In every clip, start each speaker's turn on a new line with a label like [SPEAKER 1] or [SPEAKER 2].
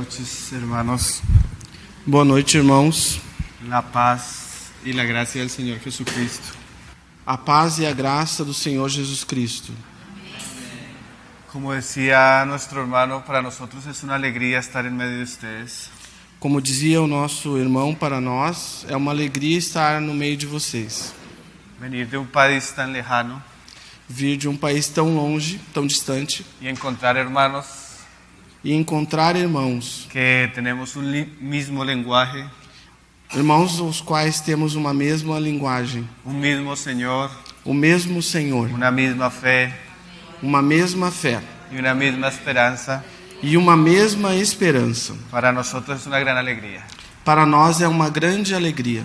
[SPEAKER 1] noches, hermanos.
[SPEAKER 2] Boa noite, irmãos.
[SPEAKER 1] La paz y la gracia del Señor Jesucristo.
[SPEAKER 2] A paz e a graça do Senhor Jesus Cristo.
[SPEAKER 1] Como decía nuestro hermano, para nosotros es una alegría estar en medio de ustedes.
[SPEAKER 2] Como dizia o nosso irmão, para nós é uma alegria estar no meio de vocês.
[SPEAKER 1] Venir de un país tan lejano
[SPEAKER 2] Vir de um país tão longe, tão distante,
[SPEAKER 1] y encontrar hermanos
[SPEAKER 2] e encontrar irmãos.
[SPEAKER 1] que tenemos un mismo lenguaje,
[SPEAKER 2] Irmãos os quais temos uma mesma linguagem,
[SPEAKER 1] un mismo Señor,
[SPEAKER 2] o mesmo Senhor,
[SPEAKER 1] una misma fe
[SPEAKER 2] uma mesma fé
[SPEAKER 1] y una misma esperanza.
[SPEAKER 2] e uma mesma esperança.
[SPEAKER 1] Para nosotros es una gran alegría.
[SPEAKER 2] Para nós é uma grande alegria.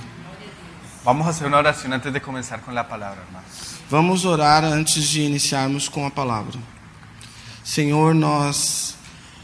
[SPEAKER 1] Vamos a hacer una oración antes de comenzar con la palabra, hermanos.
[SPEAKER 2] Vamos orar antes de iniciarmos com a palavra. Senhor, nós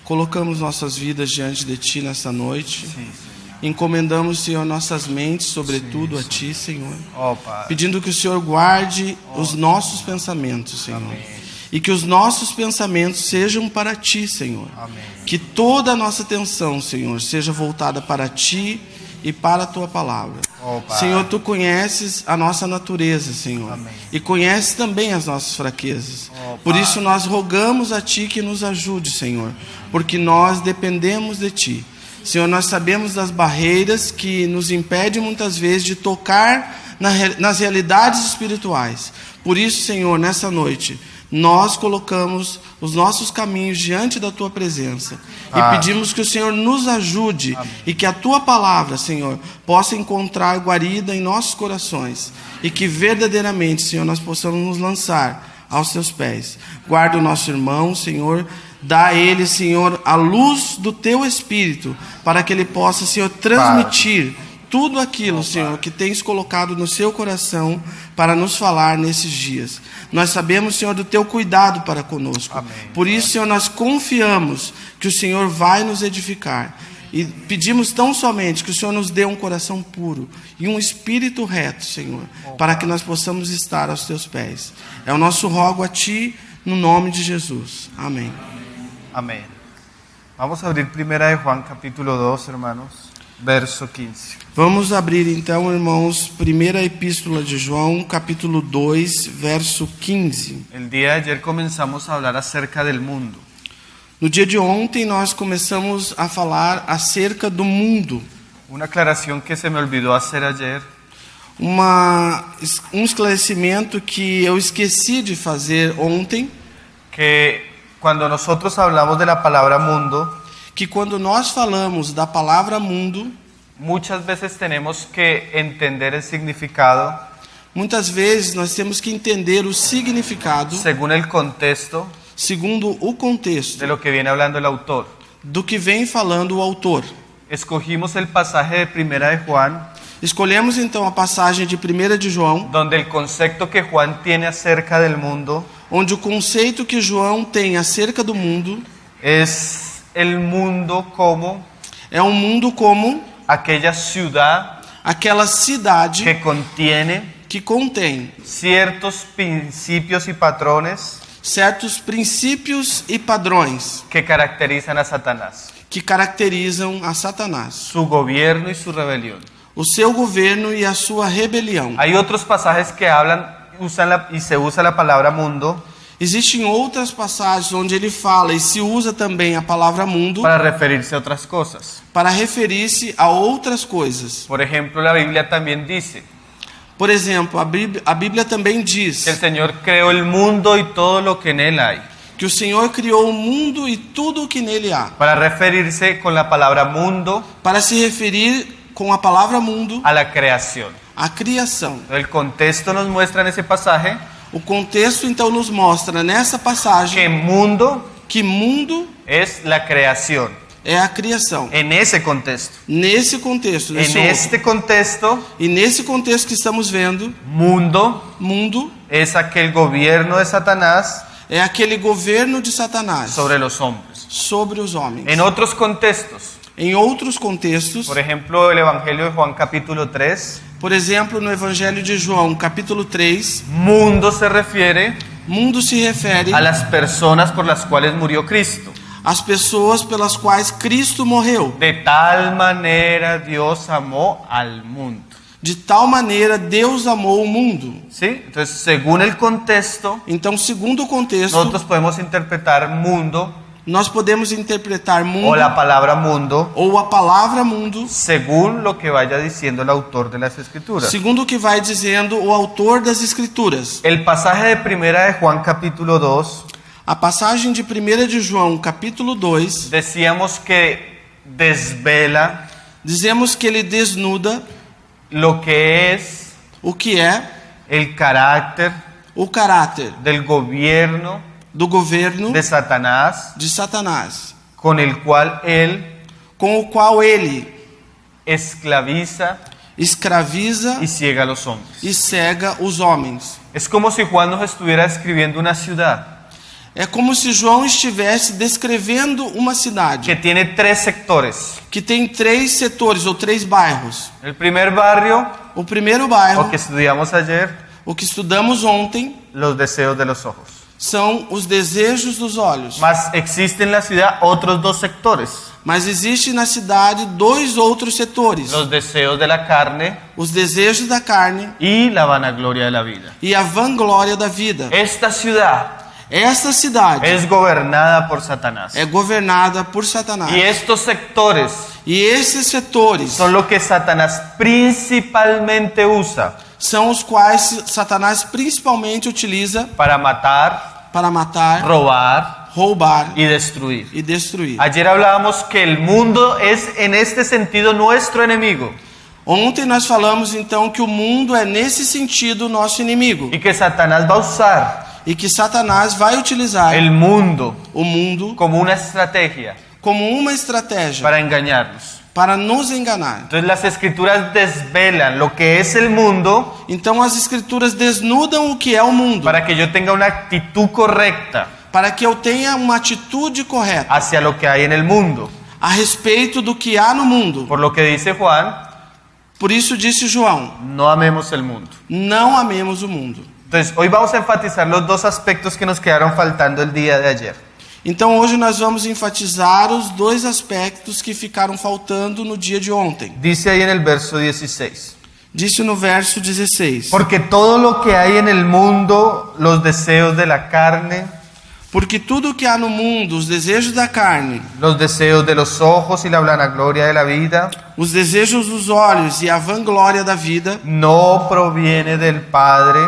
[SPEAKER 2] colocamos nossas vidas diante de Ti nessa noite.
[SPEAKER 1] Sí, Señor.
[SPEAKER 2] Encomendamos, Senhor, nossas mentes, sobretudo a Ti, Senhor.
[SPEAKER 1] Oh, Padre.
[SPEAKER 2] Pedindo que o Senhor guarde os nossos pensamentos, Senhor.
[SPEAKER 1] Amém.
[SPEAKER 2] E que os nossos pensamentos sejam para Ti, Senhor.
[SPEAKER 1] Amém.
[SPEAKER 2] Que toda a nossa atenção, Senhor, seja voltada para Ti e para a Tua palavra.
[SPEAKER 1] Oh, Pai.
[SPEAKER 2] Senhor, Tu conheces a nossa natureza, Senhor.
[SPEAKER 1] Amém.
[SPEAKER 2] E conheces também as nossas fraquezas.
[SPEAKER 1] Oh,
[SPEAKER 2] Por
[SPEAKER 1] Pai.
[SPEAKER 2] isso nós rogamos a Ti que nos ajude, Senhor. Porque nós dependemos de Ti. Senhor, nós sabemos das barreiras que nos impedem muitas vezes de tocar nas realidades espirituais. Por isso, Senhor, nessa noite, nós colocamos os nossos caminhos diante da Tua presença e pedimos que o Senhor nos ajude. Amém. E que a Tua palavra, Senhor, possa encontrar guarida em nossos corações e que verdadeiramente, Senhor, nós possamos nos lançar aos Teus pés. Guarda o nosso irmão, Senhor, dá a ele, Senhor, a luz do Teu Espírito para que ele possa, Senhor, transmitir tudo aquilo, Senhor, que tens colocado no seu coração para nos falar nesses dias. Nós sabemos, Senhor, do Teu cuidado para conosco.
[SPEAKER 1] Amém.
[SPEAKER 2] Por isso, Senhor, nós confiamos que o Senhor vai nos edificar. E pedimos tão somente que o Senhor nos dê um coração puro e um espírito reto, Senhor, para que nós possamos estar aos Teus pés. É o nosso rogo a Ti, no nome de Jesus. Amém.
[SPEAKER 1] Amén. Vamos a abrir 1 de Juan capítulo 2, hermanos, verso 15.
[SPEAKER 2] Vamos abrir então, irmãos, primeira epístola de João, capítulo 2, verso 15.
[SPEAKER 1] El día de ayer comenzamos a hablar acerca del mundo.
[SPEAKER 2] No dia de ontem nós começamos a falar acerca do mundo.
[SPEAKER 1] Una aclaración que se me olvidó hacer ayer
[SPEAKER 2] Um esclarecimento que eu esqueci de fazer ontem,
[SPEAKER 1] que cuando nosotros hablamos de la palabra mundo,
[SPEAKER 2] que quando nós falamos da palavra mundo,
[SPEAKER 1] muchas veces tenemos que entender el significado
[SPEAKER 2] muitas vezes nós temos que entender o significado
[SPEAKER 1] según el contexto
[SPEAKER 2] segundo o contexto
[SPEAKER 1] de lo que viene hablando el autor.
[SPEAKER 2] do que vem falando o autor.
[SPEAKER 1] Escogimos el pasaje de 1 de Juan,
[SPEAKER 2] Escolhemos então a passagem de 1 de João,
[SPEAKER 1] donde el concepto que Juan tiene acerca del mundo
[SPEAKER 2] onde o conceito que João tem acerca do mundo
[SPEAKER 1] es el mundo como
[SPEAKER 2] é um mundo como
[SPEAKER 1] aquella ciudad
[SPEAKER 2] aquela cidade
[SPEAKER 1] que contém
[SPEAKER 2] que contém
[SPEAKER 1] ciertos principios y patrones
[SPEAKER 2] certos princípios e padrões
[SPEAKER 1] que caracterizan a Satanás,
[SPEAKER 2] que caracterizam a Satanás,
[SPEAKER 1] su gobierno y su rebelión.
[SPEAKER 2] o seu governo e a sua rebelião.
[SPEAKER 1] Hay otros pasajes que se usa la palabra mundo
[SPEAKER 2] Existem outras passagens onde ele fala e se usa também a palavra mundo
[SPEAKER 1] para referirse a otras cosas.
[SPEAKER 2] para referir-se a outras coisas.
[SPEAKER 1] Por ejemplo, la Biblia también dice
[SPEAKER 2] Por exemplo, a Bíblia também diz
[SPEAKER 1] que el Señor creó el mundo y todo lo que en él hay,
[SPEAKER 2] que o Senhor criou o mundo e tudo o que nele há,
[SPEAKER 1] para referirse con la palabra mundo
[SPEAKER 2] para se referir com a palavra mundo
[SPEAKER 1] a la creación.
[SPEAKER 2] à criação.
[SPEAKER 1] El contexto nos muestra en ese pasaje
[SPEAKER 2] O contexto então nos mostra nessa passagem
[SPEAKER 1] que mundo
[SPEAKER 2] que mundo
[SPEAKER 1] es la creación.
[SPEAKER 2] é a criação.
[SPEAKER 1] En ese contexto.
[SPEAKER 2] Nesse contexto,
[SPEAKER 1] En
[SPEAKER 2] nesse
[SPEAKER 1] este contexto,
[SPEAKER 2] e nesse contexto que estamos vendo,
[SPEAKER 1] mundo
[SPEAKER 2] mundo
[SPEAKER 1] es aquel gobierno de Satanás
[SPEAKER 2] é aquele governo de Satanás
[SPEAKER 1] sobre los hombres.
[SPEAKER 2] sobre os homens.
[SPEAKER 1] En otros contextos,
[SPEAKER 2] Em outros contextos,
[SPEAKER 1] por ejemplo, el Evangelio de Juan capítulo 3,
[SPEAKER 2] por exemplo, no Evangelho de João, capítulo 3,
[SPEAKER 1] mundo se refiere
[SPEAKER 2] mundo se refere
[SPEAKER 1] a las personas por las cuales murió Cristo.
[SPEAKER 2] as pessoas pelas quais Cristo morreu.
[SPEAKER 1] De tal manera Dios amó al mundo.
[SPEAKER 2] De tal maneira Deus amou o mundo.
[SPEAKER 1] ¿Sí? Entonces, según el contexto,
[SPEAKER 2] Então, segundo o contexto,
[SPEAKER 1] nosotros podemos interpretar mundo
[SPEAKER 2] nós podemos interpretar mundo
[SPEAKER 1] o la palabra mundo
[SPEAKER 2] ou a palavra mundo
[SPEAKER 1] según lo que vaya diciendo el autor de las escrituras.
[SPEAKER 2] segundo o que vai dizendo o autor das Escrituras.
[SPEAKER 1] El pasaje de primera de Juan capítulo 2,
[SPEAKER 2] A passagem de 1 de João, capítulo 2,
[SPEAKER 1] decíamos que desvela
[SPEAKER 2] dizemos que ele desnuda
[SPEAKER 1] lo que es
[SPEAKER 2] o que é
[SPEAKER 1] el carácter
[SPEAKER 2] o caráter
[SPEAKER 1] del gobierno
[SPEAKER 2] do governo
[SPEAKER 1] de Satanás,
[SPEAKER 2] de Satanás,
[SPEAKER 1] con el cual él
[SPEAKER 2] com o qual ele
[SPEAKER 1] esclaviza
[SPEAKER 2] escraviza
[SPEAKER 1] y ciega a los hombres.
[SPEAKER 2] e cega os homens.
[SPEAKER 1] Es como si Juan nos estuviera escribiendo una ciudad
[SPEAKER 2] É como se João estivesse descrevendo uma
[SPEAKER 1] que
[SPEAKER 2] cidade
[SPEAKER 1] tiene tres sectores.
[SPEAKER 2] que tem 3 setores ou 3 bairros.
[SPEAKER 1] El primer barrio,
[SPEAKER 2] O primeiro bairro,
[SPEAKER 1] o que estudiamos ayer,
[SPEAKER 2] o que estudamos ontem,
[SPEAKER 1] los deseos de los ojos.
[SPEAKER 2] são os desejos dos olhos.
[SPEAKER 1] Mas existen en la ciudad otros dos sectores,
[SPEAKER 2] Mas existe na cidade 2 outros setores:
[SPEAKER 1] los deseos de la carne
[SPEAKER 2] os desejos da carne
[SPEAKER 1] y la vanagloria de la vida.
[SPEAKER 2] e a vanglória da vida.
[SPEAKER 1] Esta ciudad
[SPEAKER 2] Esta cidade
[SPEAKER 1] es gobernada por Satanás.
[SPEAKER 2] é governada por Satanás.
[SPEAKER 1] Y estos sectores
[SPEAKER 2] E esses setores
[SPEAKER 1] son lo que Satanás principalmente usa
[SPEAKER 2] são os quais Satanás principalmente utiliza
[SPEAKER 1] para matar,
[SPEAKER 2] para matar,
[SPEAKER 1] robar
[SPEAKER 2] roubar
[SPEAKER 1] y destruir.
[SPEAKER 2] e destruir.
[SPEAKER 1] Ayer hablábamos que el mundo es en este sentido nuestro enemigo
[SPEAKER 2] Ontem nós falamos então que o mundo é nesse sentido nosso inimigo
[SPEAKER 1] y que Satanás va a usar
[SPEAKER 2] e que Satanás vai utilizar
[SPEAKER 1] el mundo
[SPEAKER 2] o mundo
[SPEAKER 1] como una estrategia
[SPEAKER 2] como uma estratégia
[SPEAKER 1] para engañarnos.
[SPEAKER 2] para nos enganar.
[SPEAKER 1] Entonces las escrituras desvelan lo que es el mundo
[SPEAKER 2] Então as escrituras desnudam o que é o mundo
[SPEAKER 1] para que yo tenga una actitud correcta
[SPEAKER 2] para que eu tenha uma atitude correta
[SPEAKER 1] hacia lo que hay en el mundo.
[SPEAKER 2] a respeito do que há no mundo.
[SPEAKER 1] Por lo que dice Juan,
[SPEAKER 2] Por isso disse João:
[SPEAKER 1] no amemos el mundo.
[SPEAKER 2] não amemos o mundo.
[SPEAKER 1] Entonces, hoy vamos a enfatizar los dos aspectos que nos quedaron faltando el día de ayer.
[SPEAKER 2] Então hoje nós vamos enfatizar os 2 aspectos que ficaram faltando no dia de ontem.
[SPEAKER 1] Dice ahí en el verso 16.
[SPEAKER 2] Disse no verso 16:
[SPEAKER 1] Porque todo lo que hay en el mundo, los deseos de la carne,
[SPEAKER 2] porque tudo o que há no mundo, os desejos da carne,
[SPEAKER 1] los deseos de los ojos y la vanagloria de la vida,
[SPEAKER 2] os desejos dos olhos e a vanglória da vida,
[SPEAKER 1] no proviene del Padre,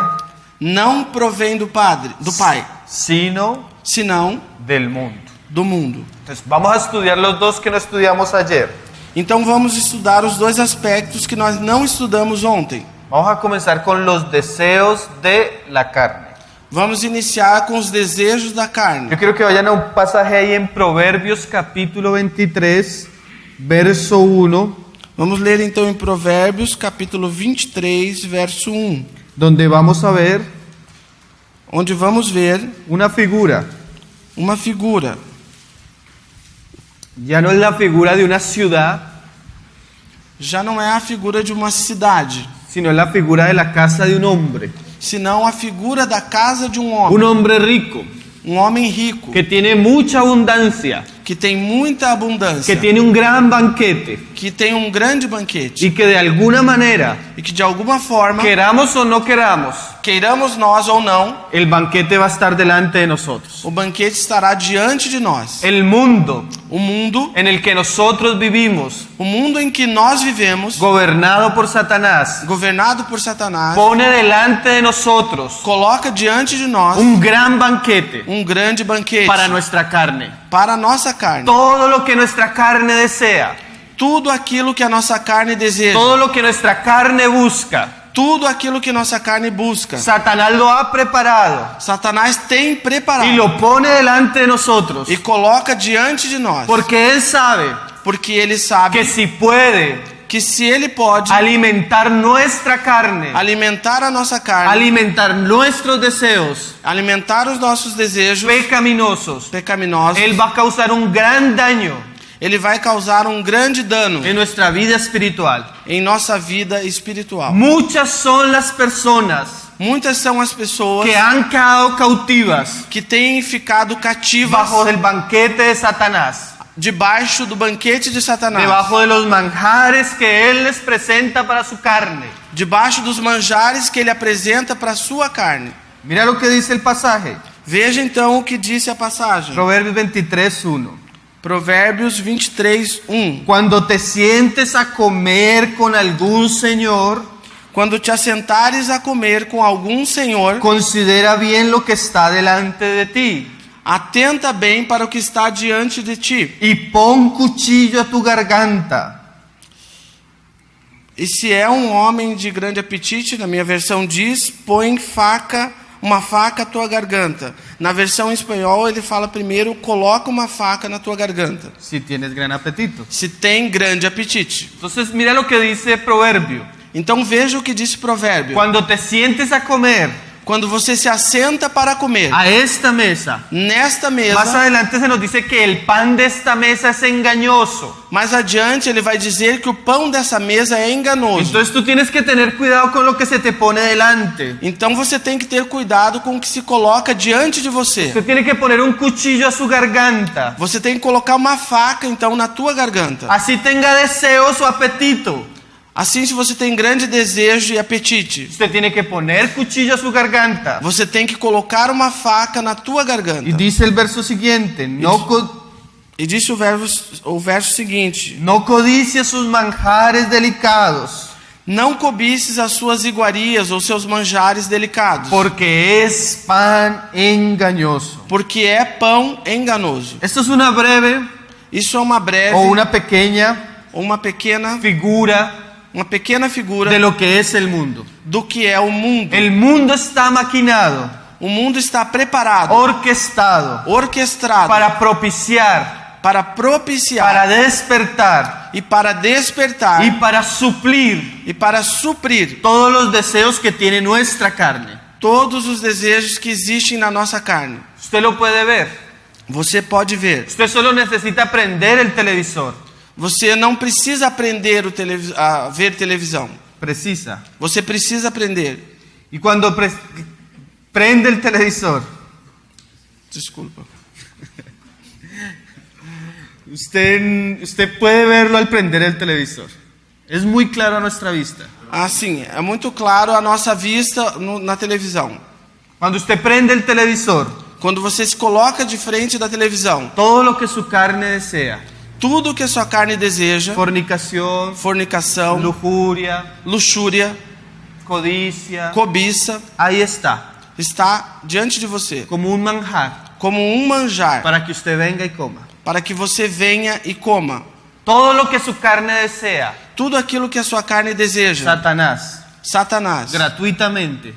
[SPEAKER 2] não provém do Pai,
[SPEAKER 1] sino
[SPEAKER 2] senão
[SPEAKER 1] del mundo.
[SPEAKER 2] do mundo.
[SPEAKER 1] Entonces, vamos a estudiar los dos que no estudiamos ayer.
[SPEAKER 2] Então vamos estudar os 2 aspectos que nós não estudamos ontem.
[SPEAKER 1] Vamos a comenzar con los deseos de la carne.
[SPEAKER 2] Vamos iniciar com os desejos da
[SPEAKER 1] Yo
[SPEAKER 2] carne.
[SPEAKER 1] quiero que vayan a un pasaje ahí en Proverbios capítulo 23, verso 1,
[SPEAKER 2] Vamos ler então em Provérbios, capítulo 23, verso 1,
[SPEAKER 1] donde vamos a ver
[SPEAKER 2] onde vamos ver
[SPEAKER 1] una figura.
[SPEAKER 2] uma figura.
[SPEAKER 1] Ya no es la figura de una ciudad,
[SPEAKER 2] Já não é a figura de uma cidade,
[SPEAKER 1] sino es la figura de la casa de un hombre.
[SPEAKER 2] senão a figura da casa de um
[SPEAKER 1] Un
[SPEAKER 2] homem.
[SPEAKER 1] hombre rico,
[SPEAKER 2] Um homem rico,
[SPEAKER 1] que tiene mucha abundancia,
[SPEAKER 2] que tem muita abundância,
[SPEAKER 1] que tiene un gran banquete
[SPEAKER 2] que tem um grande banquete
[SPEAKER 1] y que de alguna manera,
[SPEAKER 2] e que de alguma forma,
[SPEAKER 1] queramos o no queramos,
[SPEAKER 2] queiramos nós ou não,
[SPEAKER 1] el banquete va a estar delante de nosotros.
[SPEAKER 2] o banquete estará diante de nós.
[SPEAKER 1] El mundo
[SPEAKER 2] O mundo,
[SPEAKER 1] en el que nosotros vivimos,
[SPEAKER 2] o mundo em que nós vivemos,
[SPEAKER 1] gobernado por Satanás,
[SPEAKER 2] governado por Satanás,
[SPEAKER 1] pone delante de nosotros
[SPEAKER 2] coloca diante de nós
[SPEAKER 1] un gran banquete
[SPEAKER 2] um grande banquete
[SPEAKER 1] para nuestra carne.
[SPEAKER 2] para a nossa carne.
[SPEAKER 1] Todo lo que nuestra carne desea,
[SPEAKER 2] Tudo aquilo que a nossa carne deseja,
[SPEAKER 1] todo lo que nuestra carne busca,
[SPEAKER 2] tudo aquilo que nossa carne busca,
[SPEAKER 1] Satanás lo ha preparado
[SPEAKER 2] Satanás tem
[SPEAKER 1] y
[SPEAKER 2] preparado
[SPEAKER 1] lo pone delante de nosotros,
[SPEAKER 2] e coloca diante de nós,
[SPEAKER 1] porque Él sabe
[SPEAKER 2] porque ele sabe
[SPEAKER 1] que si puede
[SPEAKER 2] que se ele pode
[SPEAKER 1] alimentar nuestra carne,
[SPEAKER 2] alimentar a nossa carne,
[SPEAKER 1] alimentar nuestros deseos
[SPEAKER 2] alimentar os nossos desejos
[SPEAKER 1] pecaminosos,
[SPEAKER 2] pecaminosos,
[SPEAKER 1] Él va a causar un gran daño
[SPEAKER 2] ele vai causar um grande dano
[SPEAKER 1] en nuestra vida espiritual.
[SPEAKER 2] em nossa vida espiritual.
[SPEAKER 1] Muchas son las personas
[SPEAKER 2] Muitas são as pessoas
[SPEAKER 1] que han quedado cautivas
[SPEAKER 2] que têm ficado cativas
[SPEAKER 1] bajo el banquete de Satanás,
[SPEAKER 2] debaixo do banquete de Satanás,
[SPEAKER 1] debajo de los manjares que él les presenta para su carne.
[SPEAKER 2] debaixo dos manjares que ele apresenta para a sua carne.
[SPEAKER 1] Mira lo que dice el pasaje,
[SPEAKER 2] Veja então o que disse a passagem.
[SPEAKER 1] Proverbios 23:1.
[SPEAKER 2] Provérbios 23:1.
[SPEAKER 1] Cuando te sientes a comer con algún señor,
[SPEAKER 2] Quando te assentares a comer com algum senhor,
[SPEAKER 1] considera bien lo que está delante de ti
[SPEAKER 2] atenta bem para o que está diante de ti.
[SPEAKER 1] y pon cuchillo a tu garganta.
[SPEAKER 2] E se é um homem de grande apetite, na minha versão diz, põe uma faca à tua garganta. Na versão em espanhol ele fala primeiro, coloca uma faca na tua garganta.
[SPEAKER 1] Si tienes gran apetito.
[SPEAKER 2] Se tem grande apetite.
[SPEAKER 1] Entonces mira lo que dice Proverbio.
[SPEAKER 2] Então veja o que disse Provérbio.
[SPEAKER 1] Cuando te sientes a comer
[SPEAKER 2] Quando você se assenta para comer,
[SPEAKER 1] a esta mesa,
[SPEAKER 2] nesta
[SPEAKER 1] más
[SPEAKER 2] mesa,
[SPEAKER 1] adelante se nos dice que el pan de esta mesa es engañoso.
[SPEAKER 2] mais adiante ele vai dizer que o pão dessa mesa é enganoso.
[SPEAKER 1] Entonces tú tienes que tener cuidado con lo que se te pone delante.
[SPEAKER 2] Então você tem que ter cuidado com o que se coloca diante de você.
[SPEAKER 1] Usted tiene que poner un cuchillo a su garganta.
[SPEAKER 2] Você tem que colocar uma faca então na tua garganta.
[SPEAKER 1] Así tenga deseos o apetito.
[SPEAKER 2] Assim, se você tem grande desejo e apetite,
[SPEAKER 1] Usted tiene que poner cuchillo a su garganta.
[SPEAKER 2] você tem que colocar uma faca na tua garganta.
[SPEAKER 1] Y dice el verso siguiente,
[SPEAKER 2] E disse o verso seguinte:
[SPEAKER 1] no codicies sus manjares delicados,
[SPEAKER 2] não cobices as suas iguarias ou seus manjares delicados,
[SPEAKER 1] porque es pan engañoso.
[SPEAKER 2] porque é pão enganoso.
[SPEAKER 1] Esto es una breve
[SPEAKER 2] Isso é uma breve
[SPEAKER 1] o una pequeña
[SPEAKER 2] ou uma pequena figura
[SPEAKER 1] de lo que es el mundo.
[SPEAKER 2] do que é o mundo.
[SPEAKER 1] El mundo está maquinado,
[SPEAKER 2] O mundo está preparado,
[SPEAKER 1] orquestado
[SPEAKER 2] orquestrado
[SPEAKER 1] para propiciar,
[SPEAKER 2] para propiciar
[SPEAKER 1] para despertar
[SPEAKER 2] e para despertar
[SPEAKER 1] y para suplir
[SPEAKER 2] e para suprir
[SPEAKER 1] todos los deseos que tiene nuestra carne.
[SPEAKER 2] todos os desejos que existem na nossa carne.
[SPEAKER 1] Usted lo puede ver.
[SPEAKER 2] Você pode ver.
[SPEAKER 1] Usted solo necesita prender el televisor.
[SPEAKER 2] Você não precisa aprender a ver televisão.
[SPEAKER 1] Precisa.
[SPEAKER 2] Você precisa aprender.
[SPEAKER 1] Y cuando prende el televisor,
[SPEAKER 2] Desculpa.
[SPEAKER 1] usted puede verlo al prender el televisor. Es muy claro a nuestra vista.
[SPEAKER 2] Assim, é muito claro a nossa vista na televisão.
[SPEAKER 1] Cuando usted prende el televisor,
[SPEAKER 2] Quando você se coloca de frente da televisão,
[SPEAKER 1] todo lo que su carne desea,
[SPEAKER 2] tudo que a sua carne deseja,
[SPEAKER 1] fornicación,
[SPEAKER 2] fornicação,
[SPEAKER 1] lujuria,
[SPEAKER 2] luxúria,
[SPEAKER 1] codicia,
[SPEAKER 2] cobiça,
[SPEAKER 1] ahí está,
[SPEAKER 2] está diante de você,
[SPEAKER 1] como un manjar,
[SPEAKER 2] como um manjar,
[SPEAKER 1] para que usted venga y coma.
[SPEAKER 2] para que você venha e coma.
[SPEAKER 1] Todo lo que su carne desea,
[SPEAKER 2] Tudo aquilo que a sua carne deseja, Satanás, gratuitamente,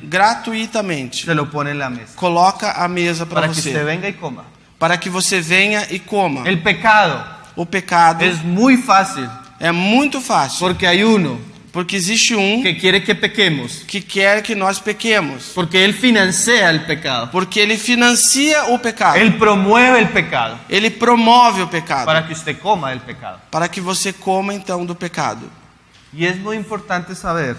[SPEAKER 1] se lo pone en la mesa,
[SPEAKER 2] coloca a mesa para
[SPEAKER 1] para que usted
[SPEAKER 2] você,
[SPEAKER 1] venga y coma.
[SPEAKER 2] para que você venha e coma.
[SPEAKER 1] El pecado
[SPEAKER 2] O pecado
[SPEAKER 1] es muy fácil,
[SPEAKER 2] é muito fácil,
[SPEAKER 1] porque hay uno
[SPEAKER 2] porque existe um
[SPEAKER 1] que quiere que pequemos,
[SPEAKER 2] que quer que nós pequemos,
[SPEAKER 1] porque él financia el pecado,
[SPEAKER 2] porque ele financia o pecado,
[SPEAKER 1] él promueve el pecado,
[SPEAKER 2] ele promove o pecado,
[SPEAKER 1] para que usted coma el pecado.
[SPEAKER 2] para que você coma então do pecado.
[SPEAKER 1] Y es muy importante saber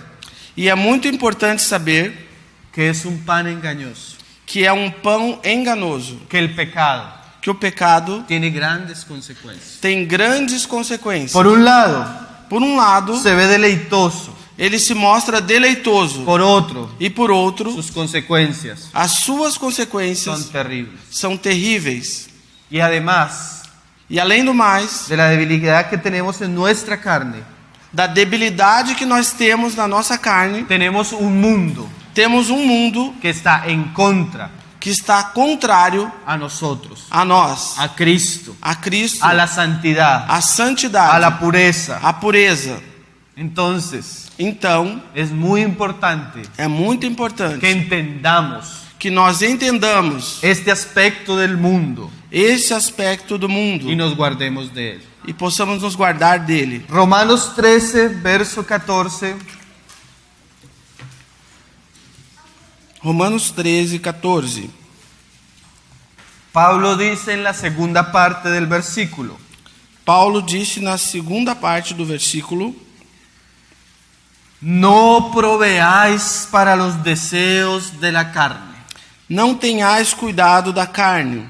[SPEAKER 2] E é muito importante saber
[SPEAKER 1] que es un pan engañoso,
[SPEAKER 2] que é um pão enganoso,
[SPEAKER 1] que el pecado
[SPEAKER 2] que o pecado
[SPEAKER 1] tiene grandes consecuencias.
[SPEAKER 2] tem grandes consequências.
[SPEAKER 1] Por un lado,
[SPEAKER 2] Por um lado,
[SPEAKER 1] se ve deleitoso,
[SPEAKER 2] ele se mostra deleitoso,
[SPEAKER 1] por otro,
[SPEAKER 2] e por outro,
[SPEAKER 1] sus consecuencias
[SPEAKER 2] as suas
[SPEAKER 1] son
[SPEAKER 2] consequências
[SPEAKER 1] terribles.
[SPEAKER 2] são terríveis.
[SPEAKER 1] Y además
[SPEAKER 2] E além do mais,
[SPEAKER 1] de la debilidad que tenemos en nuestra carne,
[SPEAKER 2] da debilidade que nós temos na nossa carne,
[SPEAKER 1] tenemos un mundo
[SPEAKER 2] temos um mundo
[SPEAKER 1] que está en contra
[SPEAKER 2] que está contrário
[SPEAKER 1] a nosotros,
[SPEAKER 2] a nós,
[SPEAKER 1] a Cristo,
[SPEAKER 2] a Cristo,
[SPEAKER 1] a la santidad,
[SPEAKER 2] a santidade,
[SPEAKER 1] a la pureza.
[SPEAKER 2] a pureza.
[SPEAKER 1] Entonces,
[SPEAKER 2] Então,
[SPEAKER 1] es muy importante
[SPEAKER 2] é muito
[SPEAKER 1] que
[SPEAKER 2] importante
[SPEAKER 1] entendamos
[SPEAKER 2] que nós entendamos
[SPEAKER 1] este aspecto del mundo
[SPEAKER 2] esse aspecto do mundo
[SPEAKER 1] y nos guardemos de él.
[SPEAKER 2] e possamos nos guardar dele.
[SPEAKER 1] Romanos 13, verso 14.
[SPEAKER 2] Romanos 13, 14.
[SPEAKER 1] Pablo dice en la segunda parte del versículo:
[SPEAKER 2] Paulo disse na segunda parte do versículo:
[SPEAKER 1] No proveáis para los deseos de la carne.
[SPEAKER 2] Não tenhais cuidado da carne.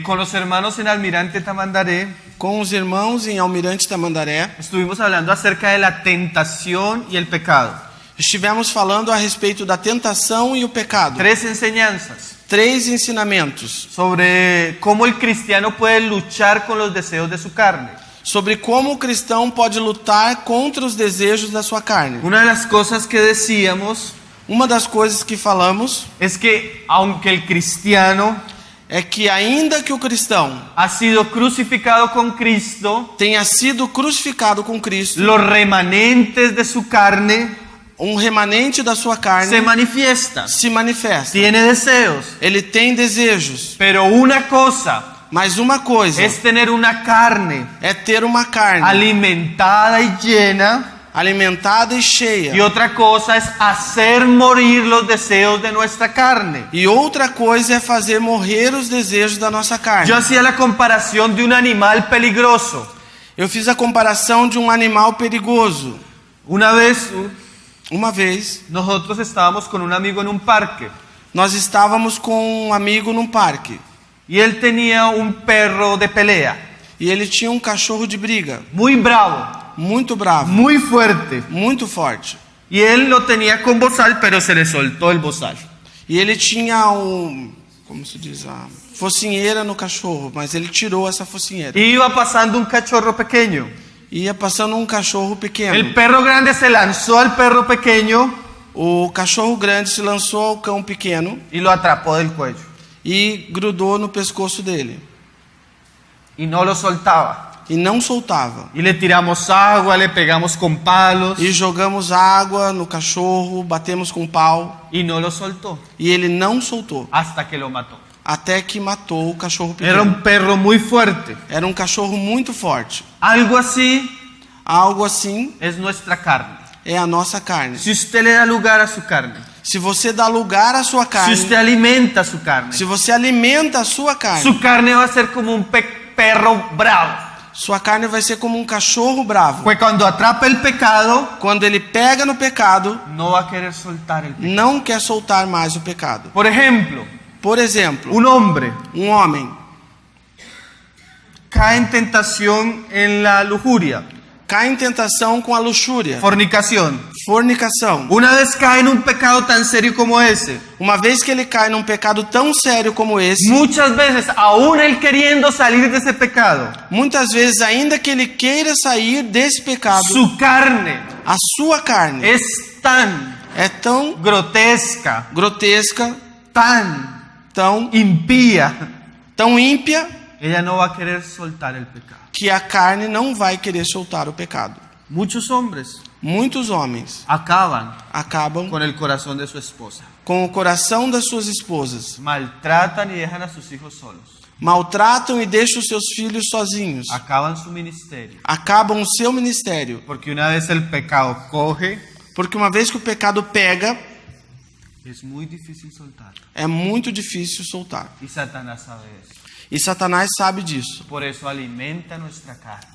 [SPEAKER 1] Con los hermanos en Almirante Tamandaré
[SPEAKER 2] Com os irmãos em Almirante Tamandaré,
[SPEAKER 1] estuvimos hablando acerca de la tentación y el pecado.
[SPEAKER 2] estivemos falando a respeito da tentação e o pecado.
[SPEAKER 1] 3 enseñanzas
[SPEAKER 2] 3 ensinamentos
[SPEAKER 1] sobre cómo el cristiano puede luchar con los deseos de su carne.
[SPEAKER 2] sobre como o cristão pode lutar contra os desejos da sua carne.
[SPEAKER 1] Una de las cosas que decíamos
[SPEAKER 2] Uma das coisas que falamos
[SPEAKER 1] es que aunque el cristiano
[SPEAKER 2] é que ainda que o cristão
[SPEAKER 1] ha sido crucificado con Cristo,
[SPEAKER 2] tenha sido crucificado com Cristo,
[SPEAKER 1] los remanentes de su carne
[SPEAKER 2] um remanente da sua
[SPEAKER 1] se
[SPEAKER 2] carne
[SPEAKER 1] manifiestan.
[SPEAKER 2] se manifesta.
[SPEAKER 1] Tiene deseos.
[SPEAKER 2] Ele tem desejos,
[SPEAKER 1] Pero una cosa
[SPEAKER 2] mas uma coisa
[SPEAKER 1] es tener una carne
[SPEAKER 2] é ter uma carne
[SPEAKER 1] alimentada y llena,
[SPEAKER 2] alimentada e cheia.
[SPEAKER 1] y otra cosa es hacer morir los deseos de nuestra carne.
[SPEAKER 2] E outra coisa é fazer morrer os desejos da nossa carne.
[SPEAKER 1] Yo hacía la comparación de un animal peligroso.
[SPEAKER 2] Eu fiz a comparação de um animal perigoso.
[SPEAKER 1] Una vez
[SPEAKER 2] Uma vez,
[SPEAKER 1] nosotros estábamos con un amigo en un parque
[SPEAKER 2] nós estávamos com um amigo num parque.
[SPEAKER 1] y él tenía un perro de pelea,
[SPEAKER 2] E ele tinha um cachorro de briga,
[SPEAKER 1] muy bravo,
[SPEAKER 2] muito bravo,
[SPEAKER 1] muy fuerte.
[SPEAKER 2] muito forte.
[SPEAKER 1] Y él lo tenía con bozal, pero se le soltó el bozal.
[SPEAKER 2] E ele tinha como se diz, a focinheira no cachorro, mas ele tirou essa focinheira.
[SPEAKER 1] Y iba pasando un cachorro pequeño.
[SPEAKER 2] Ia passando um cachorro pequeno.
[SPEAKER 1] El perro grande se lanzó al perro pequeño
[SPEAKER 2] O cachorro grande se lançou ao cão pequeno
[SPEAKER 1] y lo atrapó del cuello.
[SPEAKER 2] e grudou no pescoço dele.
[SPEAKER 1] Y no lo soltaba.
[SPEAKER 2] E não soltava.
[SPEAKER 1] Y le tiramos agua, le pegamos con palos
[SPEAKER 2] E jogamos água no cachorro, batemos com pau.
[SPEAKER 1] y no lo soltó
[SPEAKER 2] E ele não soltou.
[SPEAKER 1] hasta que lo mató.
[SPEAKER 2] Até que matou o cachorro
[SPEAKER 1] Era
[SPEAKER 2] pequeno.
[SPEAKER 1] un perro muy fuerte.
[SPEAKER 2] Era um cachorro muito forte.
[SPEAKER 1] Algo así
[SPEAKER 2] Algo assim
[SPEAKER 1] es nuestra carne.
[SPEAKER 2] é a nossa carne.
[SPEAKER 1] Si usted le da lugar a su carne,
[SPEAKER 2] Se você dá lugar à sua
[SPEAKER 1] si
[SPEAKER 2] carne,
[SPEAKER 1] usted alimenta su carne,
[SPEAKER 2] se você alimenta a sua carne,
[SPEAKER 1] su carne va a ser como un perro bravo.
[SPEAKER 2] sua carne vai ser como um cachorro bravo.
[SPEAKER 1] Pues cuando atrapa el pecado,
[SPEAKER 2] Quando ele pega no pecado,
[SPEAKER 1] no va a querer soltar el pecado.
[SPEAKER 2] não quer soltar mais o pecado.
[SPEAKER 1] Por ejemplo,
[SPEAKER 2] Por exemplo,
[SPEAKER 1] un hombre
[SPEAKER 2] um homem
[SPEAKER 1] cae en tentación en la lujuria,
[SPEAKER 2] cai em tentação com a luxúria,
[SPEAKER 1] fornicación.
[SPEAKER 2] fornicação.
[SPEAKER 1] Una vez cae en un pecado tan serio como ese,
[SPEAKER 2] Uma vez que ele cai num pecado tão sério como esse,
[SPEAKER 1] muchas veces, aún él queriendo salir de ese pecado,
[SPEAKER 2] muitas vezes, ainda que ele queira sair desse pecado,
[SPEAKER 1] su carne
[SPEAKER 2] a sua carne
[SPEAKER 1] es tan
[SPEAKER 2] é tão
[SPEAKER 1] grotesca,
[SPEAKER 2] grotesca,
[SPEAKER 1] tan
[SPEAKER 2] tão
[SPEAKER 1] impía,
[SPEAKER 2] ímpia,
[SPEAKER 1] ella no va a querer soltar el pecado.
[SPEAKER 2] que a carne não vai querer soltar o pecado.
[SPEAKER 1] Muchos hombres
[SPEAKER 2] Muitos homens
[SPEAKER 1] acaban
[SPEAKER 2] acabam
[SPEAKER 1] con el corazón de su esposa,
[SPEAKER 2] com o coração das suas esposas,
[SPEAKER 1] maltratan y dejan a sus hijos solos,
[SPEAKER 2] maltratam e deixam os seus filhos sozinhos,
[SPEAKER 1] acaban su ministerio,
[SPEAKER 2] acabam o seu ministério,
[SPEAKER 1] porque una vez el pecado coge,
[SPEAKER 2] porque uma vez que o pecado pega,
[SPEAKER 1] es muy difícil soltar.
[SPEAKER 2] é muito difícil soltar.
[SPEAKER 1] Y Satanás sabe eso.
[SPEAKER 2] E Satanás sabe disso.
[SPEAKER 1] Por eso alimenta nuestra carne.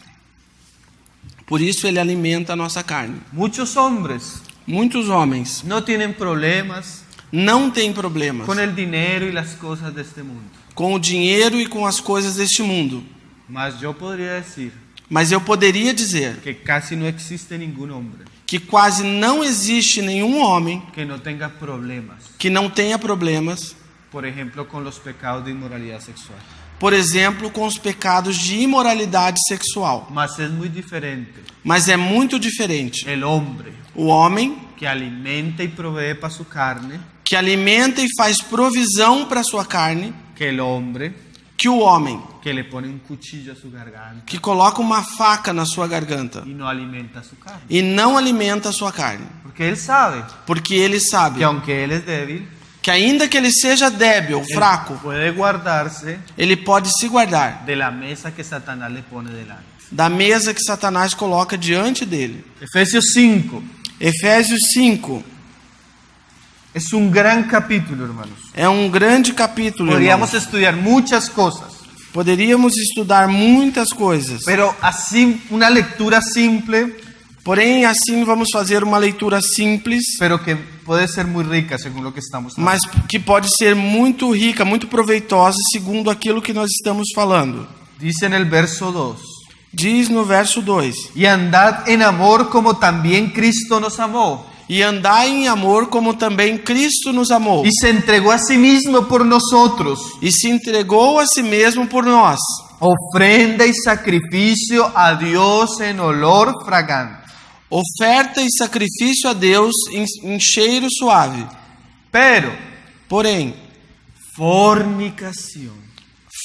[SPEAKER 2] Por isso ele alimenta a nossa carne.
[SPEAKER 1] Muchos hombres
[SPEAKER 2] Muitos homens
[SPEAKER 1] no tienen problemas
[SPEAKER 2] não têm problemas
[SPEAKER 1] con el dinero y las cosas de este mundo.
[SPEAKER 2] com o dinheiro e com as coisas deste mundo.
[SPEAKER 1] Mas yo podría decir
[SPEAKER 2] Mas eu poderia dizer
[SPEAKER 1] que casi no existe ningún hombre
[SPEAKER 2] que quase não existe nenhum homem
[SPEAKER 1] que no tenga problemas,
[SPEAKER 2] que não tenha problemas,
[SPEAKER 1] por ejemplo, con los pecados de inmoralidad sexual.
[SPEAKER 2] por exemplo, com os pecados de imoralidade sexual.
[SPEAKER 1] Mas es muy diferente
[SPEAKER 2] Mas é muito diferente
[SPEAKER 1] el hombre
[SPEAKER 2] o homem
[SPEAKER 1] que alimenta y provee para su carne
[SPEAKER 2] que alimenta e faz provisão para sua carne,
[SPEAKER 1] que el hombre
[SPEAKER 2] que o homem
[SPEAKER 1] que le pone un cuchillo a su garganta
[SPEAKER 2] que coloca uma faca na sua garganta
[SPEAKER 1] y no alimenta su carne.
[SPEAKER 2] e não alimenta a sua carne,
[SPEAKER 1] Porque él sabe
[SPEAKER 2] porque ele sabe
[SPEAKER 1] que aunque él es débil,
[SPEAKER 2] que ainda que ele seja débil, fraco,
[SPEAKER 1] puede guardarse
[SPEAKER 2] ele pode se guardar
[SPEAKER 1] de la mesa que Satanás le pone delante.
[SPEAKER 2] da mesa que Satanás coloca diante dele.
[SPEAKER 1] Efesios 5
[SPEAKER 2] Efésios 5
[SPEAKER 1] es un gran capítulo, hermanos.
[SPEAKER 2] é um grande capítulo,
[SPEAKER 1] Podríamos
[SPEAKER 2] irmãos.
[SPEAKER 1] estudiar muchas cosas,
[SPEAKER 2] Poderíamos estudar muitas coisas,
[SPEAKER 1] pero así una lectura simple
[SPEAKER 2] Porém, assim vamos fazer uma leitura simples,
[SPEAKER 1] pero que puede ser muy rica según lo que estamos hablando.
[SPEAKER 2] mas que pode ser muito rica, muito proveitosa, segundo aquilo que nós estamos falando.
[SPEAKER 1] Dice en el verso 2,
[SPEAKER 2] Diz no verso 2:
[SPEAKER 1] y andad en amor como también Cristo nos amó,
[SPEAKER 2] E andai em amor como também Cristo nos amou,
[SPEAKER 1] y se entregó a sí mismo por nosotros,
[SPEAKER 2] e se entregou a si mesmo por nós,
[SPEAKER 1] ofrenda y sacrificio a Dios en olor fragante.
[SPEAKER 2] oferta e sacrifício a Deus em cheiro suave.
[SPEAKER 1] Pero,
[SPEAKER 2] Porém,
[SPEAKER 1] fornicación.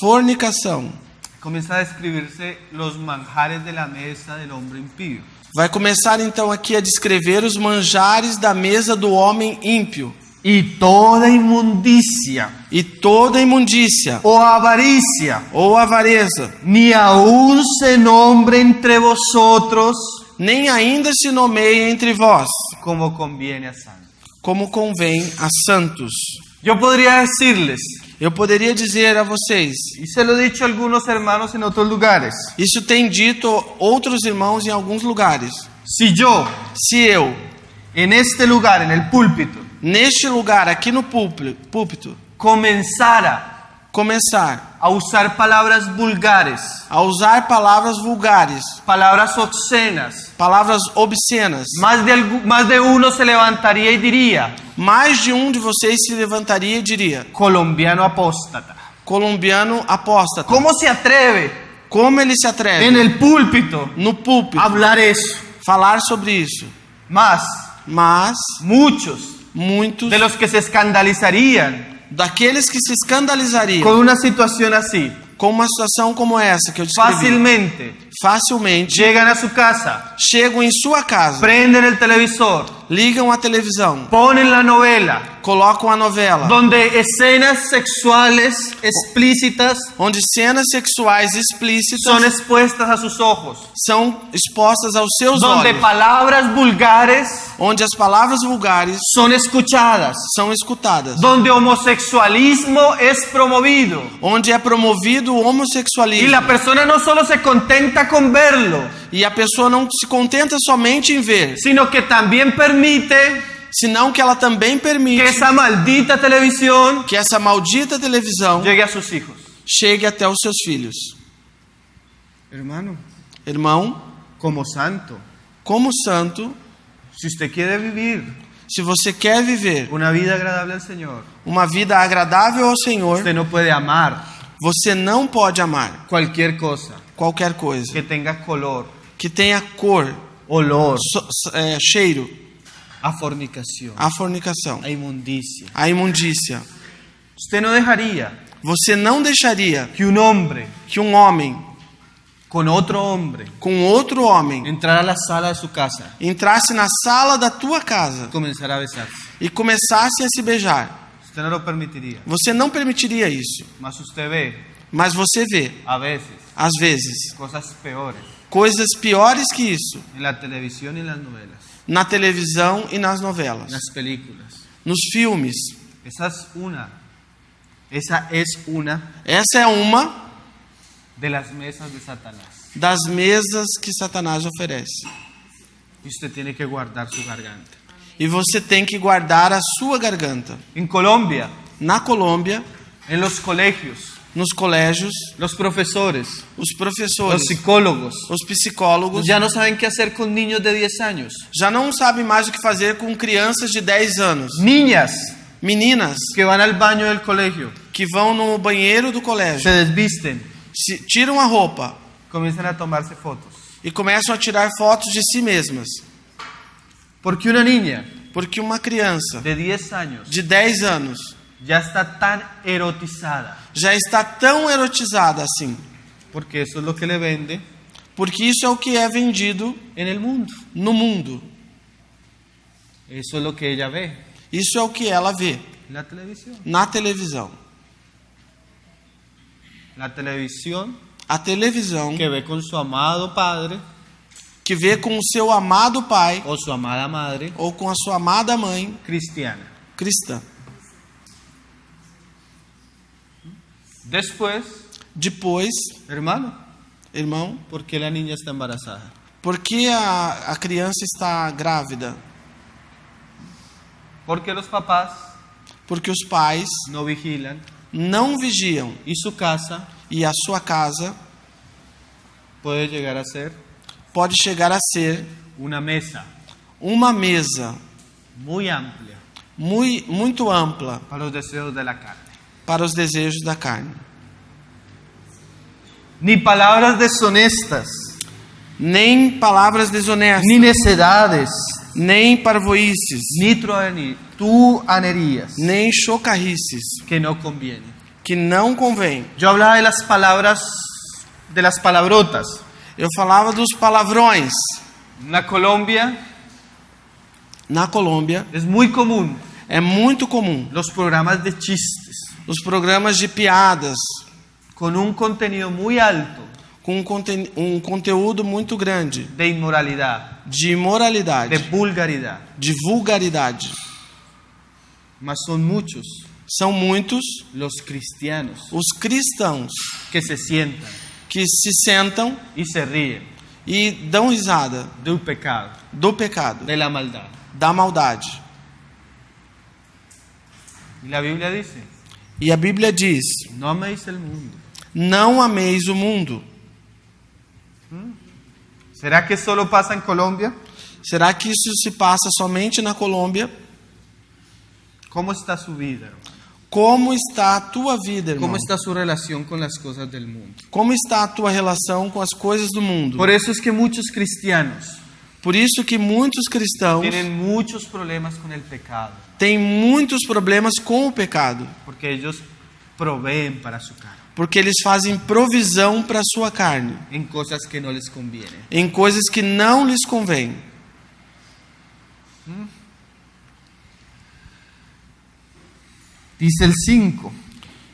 [SPEAKER 2] fornicação.
[SPEAKER 1] Comienza a describirse los manjares de la mesa del hombre impío.
[SPEAKER 2] Vai começar então aqui a descrever os manjares da mesa do homem ímpio,
[SPEAKER 1] Y toda inmundicia
[SPEAKER 2] e toda imundícia
[SPEAKER 1] o avaricia,
[SPEAKER 2] ou avareza,
[SPEAKER 1] ni aun se nombre entre vosotros
[SPEAKER 2] nem ainda se nomeie entre vós,
[SPEAKER 1] como conviene a santos.
[SPEAKER 2] como convém a santos.
[SPEAKER 1] Yo podría decirles,
[SPEAKER 2] Eu poderia dizer a vocês,
[SPEAKER 1] y se lo he dicho a algunos hermanos en otros lugares,
[SPEAKER 2] isso tem dito outros irmãos em alguns lugares.
[SPEAKER 1] si yo
[SPEAKER 2] Se eu,
[SPEAKER 1] en este lugar, en el púlpito,
[SPEAKER 2] neste lugar, aqui no púlpito,
[SPEAKER 1] comenzara
[SPEAKER 2] começar
[SPEAKER 1] a usar palabras vulgares,
[SPEAKER 2] a usar palavras vulgares,
[SPEAKER 1] palabras obscenas,
[SPEAKER 2] palavras obscenas,
[SPEAKER 1] más de uno se levantaría y diría,
[SPEAKER 2] mais de um de vocês se levantaria e diria:
[SPEAKER 1] colombiano apóstata.
[SPEAKER 2] colombiano apóstata.
[SPEAKER 1] ¿Cómo se atreve
[SPEAKER 2] Como ele se atreve
[SPEAKER 1] en el púlpito
[SPEAKER 2] no púlpito
[SPEAKER 1] a hablar eso?
[SPEAKER 2] falar sobre isso?
[SPEAKER 1] Más,
[SPEAKER 2] Mas
[SPEAKER 1] muchos
[SPEAKER 2] muitos
[SPEAKER 1] de los que se escandalizarían
[SPEAKER 2] daqueles que se escandalizariam
[SPEAKER 1] con una situación así,
[SPEAKER 2] com uma situação como essa que eu descrevi, facilmente
[SPEAKER 1] llegan a su casa,
[SPEAKER 2] chegam em sua casa,
[SPEAKER 1] prenden el televisor,
[SPEAKER 2] ligam a televisão,
[SPEAKER 1] ponen la novela,
[SPEAKER 2] colocam a novela,
[SPEAKER 1] donde escenas sexuales explícitas
[SPEAKER 2] onde cenas sexuais explícitas
[SPEAKER 1] son expuestas a sus ojos,
[SPEAKER 2] são expostas aos seus
[SPEAKER 1] donde
[SPEAKER 2] olhos,
[SPEAKER 1] palabras vulgares
[SPEAKER 2] onde as palavras vulgares
[SPEAKER 1] son escuchadas,
[SPEAKER 2] são escutadas,
[SPEAKER 1] donde homosexualismo es promovido.
[SPEAKER 2] onde é promovido o
[SPEAKER 1] Y
[SPEAKER 2] homossexualismo,
[SPEAKER 1] la persona no solo se contenta con verlo,
[SPEAKER 2] e a pessoa não se contenta somente em ver,
[SPEAKER 1] sino que también permite
[SPEAKER 2] senão que ela também
[SPEAKER 1] que
[SPEAKER 2] permite
[SPEAKER 1] esa maldita televisión
[SPEAKER 2] que essa maldita televisão
[SPEAKER 1] llegue a sus hijos.
[SPEAKER 2] chegue até os seus filhos.
[SPEAKER 1] Hermano,
[SPEAKER 2] Irmão,
[SPEAKER 1] como santo,
[SPEAKER 2] como santo,
[SPEAKER 1] si usted quiere vivir
[SPEAKER 2] se você quer viver
[SPEAKER 1] una vida agradable al Señor,
[SPEAKER 2] uma vida agradável ao Senhor,
[SPEAKER 1] usted no puede amar
[SPEAKER 2] você não pode amar
[SPEAKER 1] cualquier cosa
[SPEAKER 2] qualquer coisa
[SPEAKER 1] que tenga color,
[SPEAKER 2] que tenha cor,
[SPEAKER 1] olor,
[SPEAKER 2] cheiro,
[SPEAKER 1] a fornicación,
[SPEAKER 2] a fornicação,
[SPEAKER 1] a inmundicia.
[SPEAKER 2] a imundícia.
[SPEAKER 1] Usted no dejaría
[SPEAKER 2] Você não deixaria
[SPEAKER 1] que un hombre
[SPEAKER 2] que um homem
[SPEAKER 1] con otro hombre
[SPEAKER 2] com outro homem
[SPEAKER 1] entrar a la sala de su casa
[SPEAKER 2] entrasse na sala da tua casa
[SPEAKER 1] y comenzar a besarse.
[SPEAKER 2] e começasse a se beijar.
[SPEAKER 1] Usted no lo permitiría.
[SPEAKER 2] Você não permitiria isso.
[SPEAKER 1] Mas usted ve,
[SPEAKER 2] Mas você vê,
[SPEAKER 1] a veces,
[SPEAKER 2] às vezes,
[SPEAKER 1] cosas peores
[SPEAKER 2] coisas piores que isso
[SPEAKER 1] en la televisión y en las novelas,
[SPEAKER 2] na televisão e nas novelas,
[SPEAKER 1] en las películas.
[SPEAKER 2] nos filmes.
[SPEAKER 1] Esa es una
[SPEAKER 2] Essa é uma
[SPEAKER 1] de las mesas de Satanás.
[SPEAKER 2] das mesas que Satanás oferece.
[SPEAKER 1] Y usted tiene que guardar su garganta.
[SPEAKER 2] E você tem que guardar a sua garganta.
[SPEAKER 1] En Colombia,
[SPEAKER 2] Na Colômbia,
[SPEAKER 1] en los colegios,
[SPEAKER 2] nos colégios,
[SPEAKER 1] los profesores,
[SPEAKER 2] os
[SPEAKER 1] los
[SPEAKER 2] professores,
[SPEAKER 1] psicólogos,
[SPEAKER 2] os psicólogos
[SPEAKER 1] ya no saben qué hacer con niños de 10 años.
[SPEAKER 2] já não sabem mais o que fazer com crianças de 10 anos.
[SPEAKER 1] Niñas
[SPEAKER 2] Meninas
[SPEAKER 1] que van al baño del colegio,
[SPEAKER 2] que vão no banheiro do
[SPEAKER 1] se
[SPEAKER 2] colégio,
[SPEAKER 1] desvisten,
[SPEAKER 2] tiram a roupa
[SPEAKER 1] comienzan a tomarse fotos.
[SPEAKER 2] e começam a tirar fotos de si mesmas.
[SPEAKER 1] Porque una niña
[SPEAKER 2] Porque uma criança
[SPEAKER 1] de 10 años
[SPEAKER 2] de 10 anos
[SPEAKER 1] ya está tan erotizada,
[SPEAKER 2] já está tão erotizada assim.
[SPEAKER 1] porque eso es lo que le vende
[SPEAKER 2] Porque isso é o que é vendido
[SPEAKER 1] en el mundo.
[SPEAKER 2] no mundo.
[SPEAKER 1] Eso es lo que ella ve
[SPEAKER 2] Isso é o que ela vê
[SPEAKER 1] en la televisión.
[SPEAKER 2] na televisão.
[SPEAKER 1] La televisión
[SPEAKER 2] A televisão
[SPEAKER 1] que ve con su amado padre
[SPEAKER 2] que vê com o seu amado pai
[SPEAKER 1] o su amada madre
[SPEAKER 2] ou com a sua amada mãe
[SPEAKER 1] cristiana.
[SPEAKER 2] cristã.
[SPEAKER 1] Después,
[SPEAKER 2] Depois,
[SPEAKER 1] hermano,
[SPEAKER 2] irmão,
[SPEAKER 1] ¿por qué la niña está embarazada?
[SPEAKER 2] Por que a criança está grávida?
[SPEAKER 1] Porque los papás
[SPEAKER 2] Porque os pais
[SPEAKER 1] no vigilan
[SPEAKER 2] não vigiam
[SPEAKER 1] y su casa
[SPEAKER 2] e a sua casa
[SPEAKER 1] puede llegar a ser
[SPEAKER 2] pode chegar a ser
[SPEAKER 1] una mesa
[SPEAKER 2] uma mesa
[SPEAKER 1] muy amplia
[SPEAKER 2] muito ampla
[SPEAKER 1] para los deseos de la carne.
[SPEAKER 2] para os desejos da carne.
[SPEAKER 1] Ni palabras deshonestas,
[SPEAKER 2] Nem palavras desonestas,
[SPEAKER 1] ni necedades,
[SPEAKER 2] nem parvoíces,
[SPEAKER 1] ni truanerías
[SPEAKER 2] nem chocarrices,
[SPEAKER 1] que no convienen.
[SPEAKER 2] que não convém.
[SPEAKER 1] Yo hablaba de las palabras, de las palabrotas.
[SPEAKER 2] Eu falava dos palavrões.
[SPEAKER 1] Na Colombia
[SPEAKER 2] Na Colômbia
[SPEAKER 1] es muy común
[SPEAKER 2] é muito comum
[SPEAKER 1] los programas de chistes
[SPEAKER 2] os programas de piadas
[SPEAKER 1] con un contenido muy alto
[SPEAKER 2] com um conteúdo muito grande
[SPEAKER 1] de inmoralidad,
[SPEAKER 2] de imoralidade,
[SPEAKER 1] de vulgaridad.
[SPEAKER 2] de vulgaridade.
[SPEAKER 1] Mas son muchos
[SPEAKER 2] São muitos
[SPEAKER 1] los cristianos
[SPEAKER 2] os cristãos
[SPEAKER 1] que se sientan
[SPEAKER 2] que se sentam
[SPEAKER 1] y se ríen
[SPEAKER 2] e dão risada
[SPEAKER 1] del pecado,
[SPEAKER 2] do pecado,
[SPEAKER 1] de la maldad.
[SPEAKER 2] da maldade.
[SPEAKER 1] Y la Biblia dice,
[SPEAKER 2] E a Bíblia diz:
[SPEAKER 1] no améis el mundo.
[SPEAKER 2] não ameis o mundo.
[SPEAKER 1] ¿Será que solo pasa en Colombia?
[SPEAKER 2] Será que isso se passa somente na Colômbia?
[SPEAKER 1] ¿Cómo está su vida, hermano?
[SPEAKER 2] Como está a tua vida, irmão?
[SPEAKER 1] ¿Cómo está su relación con las cosas del mundo?
[SPEAKER 2] Como está a tua relação com as coisas do mundo?
[SPEAKER 1] Por eso es que muchos cristianos
[SPEAKER 2] Por isso que muitos cristãos
[SPEAKER 1] tienen muchos problemas con el pecado,
[SPEAKER 2] têm muitos problemas com o pecado,
[SPEAKER 1] porque ellos proveen para su carne,
[SPEAKER 2] porque eles fazem provisão para a sua carne,
[SPEAKER 1] en cosas que no les convienen.
[SPEAKER 2] em coisas que não lhes convêm.
[SPEAKER 1] Dice el 5,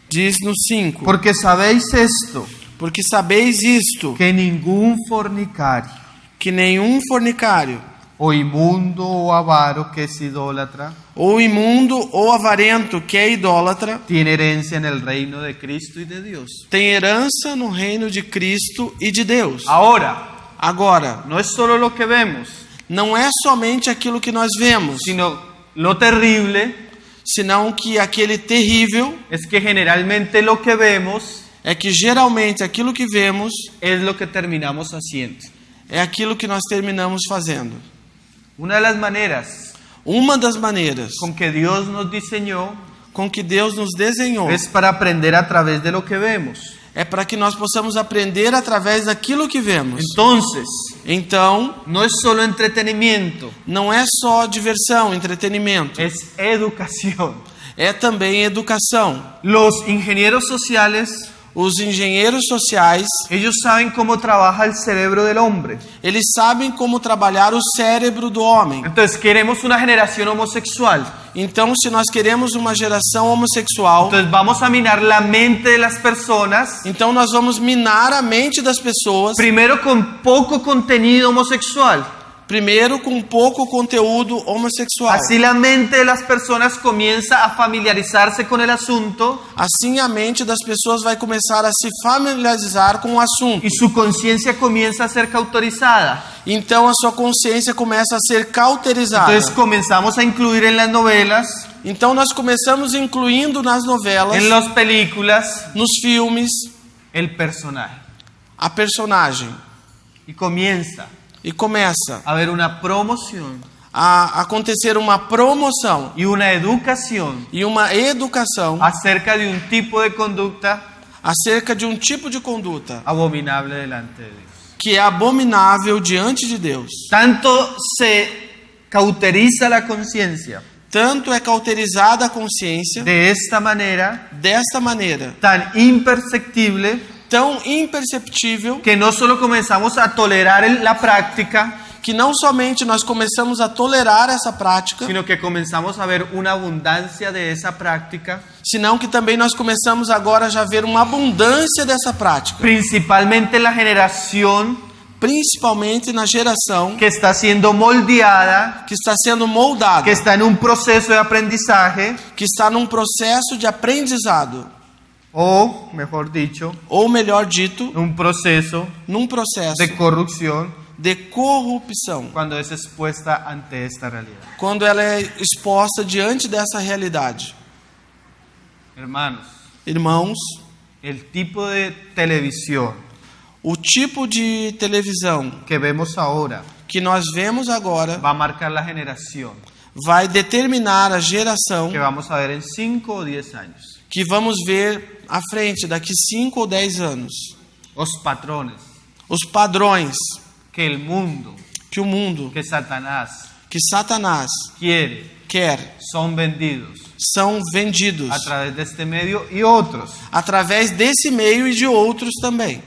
[SPEAKER 2] Diz no 5:
[SPEAKER 1] porque sabéis esto,
[SPEAKER 2] porque sabeis isto,
[SPEAKER 1] que ningún fornicario,
[SPEAKER 2] que nenhum fornicário,
[SPEAKER 1] o inmundo o avaro que es idólatra,
[SPEAKER 2] ou imundo ou avarento que é idólatra,
[SPEAKER 1] tiene herencia en el reino de Cristo y de Dios.
[SPEAKER 2] tem herança no reino de Cristo e de Deus.
[SPEAKER 1] Ahora,
[SPEAKER 2] Agora,
[SPEAKER 1] no es solo lo que vemos,
[SPEAKER 2] não é somente aquilo que nós vemos,
[SPEAKER 1] sino lo terrible
[SPEAKER 2] senão que aquele terrível
[SPEAKER 1] es que generalmente lo que vemos
[SPEAKER 2] é que geralmente aquilo que vemos
[SPEAKER 1] es lo que terminamos haciendo.
[SPEAKER 2] é aquilo que nós terminamos fazendo.
[SPEAKER 1] Una de las maneras
[SPEAKER 2] Uma das maneiras
[SPEAKER 1] con que Dios nos diseñó
[SPEAKER 2] com que Deus nos desenhou
[SPEAKER 1] es para aprender a través de lo que vemos.
[SPEAKER 2] é para que nós possamos aprender através daquilo que vemos.
[SPEAKER 1] Entonces,
[SPEAKER 2] Então,
[SPEAKER 1] no es solo entretenimiento,
[SPEAKER 2] não é só diversão, entretenimento,
[SPEAKER 1] es educación.
[SPEAKER 2] é também educação.
[SPEAKER 1] Los ingenieros sociales,
[SPEAKER 2] Os engenheiros sociais,
[SPEAKER 1] ellos saben cómo trabaja el cerebro del hombre.
[SPEAKER 2] eles sabem como trabalhar o cérebro do homem.
[SPEAKER 1] Entonces, queremos una generación homosexual.
[SPEAKER 2] Então, se nós queremos uma geração homossexual,
[SPEAKER 1] Entonces, vamos a minar la mente de las personas,
[SPEAKER 2] então nós vamos minar a mente das pessoas,
[SPEAKER 1] primero con poco contenido homosexual.
[SPEAKER 2] primeiro com pouco conteúdo homossexual.
[SPEAKER 1] Así la mente de las personas comienza a familiarizarse con el asunto
[SPEAKER 2] Assim a mente das pessoas vai começar a se familiarizar com o assunto.
[SPEAKER 1] y su conciencia comienza a ser cauterizada.
[SPEAKER 2] Então a sua consciência começa a ser cauterizada.
[SPEAKER 1] Entonces comenzamos a incluir en las novelas,
[SPEAKER 2] Então nós começamos incluindo nas novelas,
[SPEAKER 1] en las películas,
[SPEAKER 2] nos filmes,
[SPEAKER 1] el personaje.
[SPEAKER 2] a personagem.
[SPEAKER 1] Y comienza
[SPEAKER 2] E começa
[SPEAKER 1] a haber una promoción
[SPEAKER 2] a acontecer uma promoção
[SPEAKER 1] y una educación
[SPEAKER 2] e uma educação
[SPEAKER 1] acerca de un tipo de conducta
[SPEAKER 2] acerca de um tipo de conduta
[SPEAKER 1] abominable delante de Dios.
[SPEAKER 2] que é abominável diante de Deus.
[SPEAKER 1] Tanto se cauteriza la conciencia
[SPEAKER 2] Tanto é cauterizada a consciência
[SPEAKER 1] de esta manera
[SPEAKER 2] desta maneira,
[SPEAKER 1] tan imperceptible,
[SPEAKER 2] tão imperceptível,
[SPEAKER 1] que no solo comenzamos a tolerar la práctica,
[SPEAKER 2] que não somente nós começamos a tolerar essa prática,
[SPEAKER 1] sino que comenzamos a ver una abundancia de esa práctica,
[SPEAKER 2] senão que também nós começamos agora já a ver uma abundância dessa prática,
[SPEAKER 1] principalmente en la generación
[SPEAKER 2] principalmente na geração
[SPEAKER 1] que está siendo moldeada,
[SPEAKER 2] que está sendo moldada,
[SPEAKER 1] que está en un proceso de aprendizaje,
[SPEAKER 2] que está num processo de aprendizado,
[SPEAKER 1] o, mejor dicho,
[SPEAKER 2] ou melhor dito,
[SPEAKER 1] un proceso
[SPEAKER 2] num processo
[SPEAKER 1] de corrupción
[SPEAKER 2] de corrupção,
[SPEAKER 1] cuando es expuesta ante esta realidad.
[SPEAKER 2] quando ela é exposta diante dessa realidade.
[SPEAKER 1] Hermanos,
[SPEAKER 2] Irmãos,
[SPEAKER 1] el tipo de televisión
[SPEAKER 2] o tipo de televisão
[SPEAKER 1] que vemos ahora
[SPEAKER 2] que nós vemos agora
[SPEAKER 1] va a marcar la generación
[SPEAKER 2] vai determinar a geração
[SPEAKER 1] que vamos a ver en 5 o 10 años.
[SPEAKER 2] que vamos ver à frente daqui 5 ou 10 anos.
[SPEAKER 1] Los patrones
[SPEAKER 2] Os padrões
[SPEAKER 1] que el mundo,
[SPEAKER 2] que o mundo,
[SPEAKER 1] que Satanás
[SPEAKER 2] que Satanás quer,
[SPEAKER 1] son vendidos
[SPEAKER 2] são vendidos
[SPEAKER 1] a través de este medio y otros.
[SPEAKER 2] através desse meio e de outros também.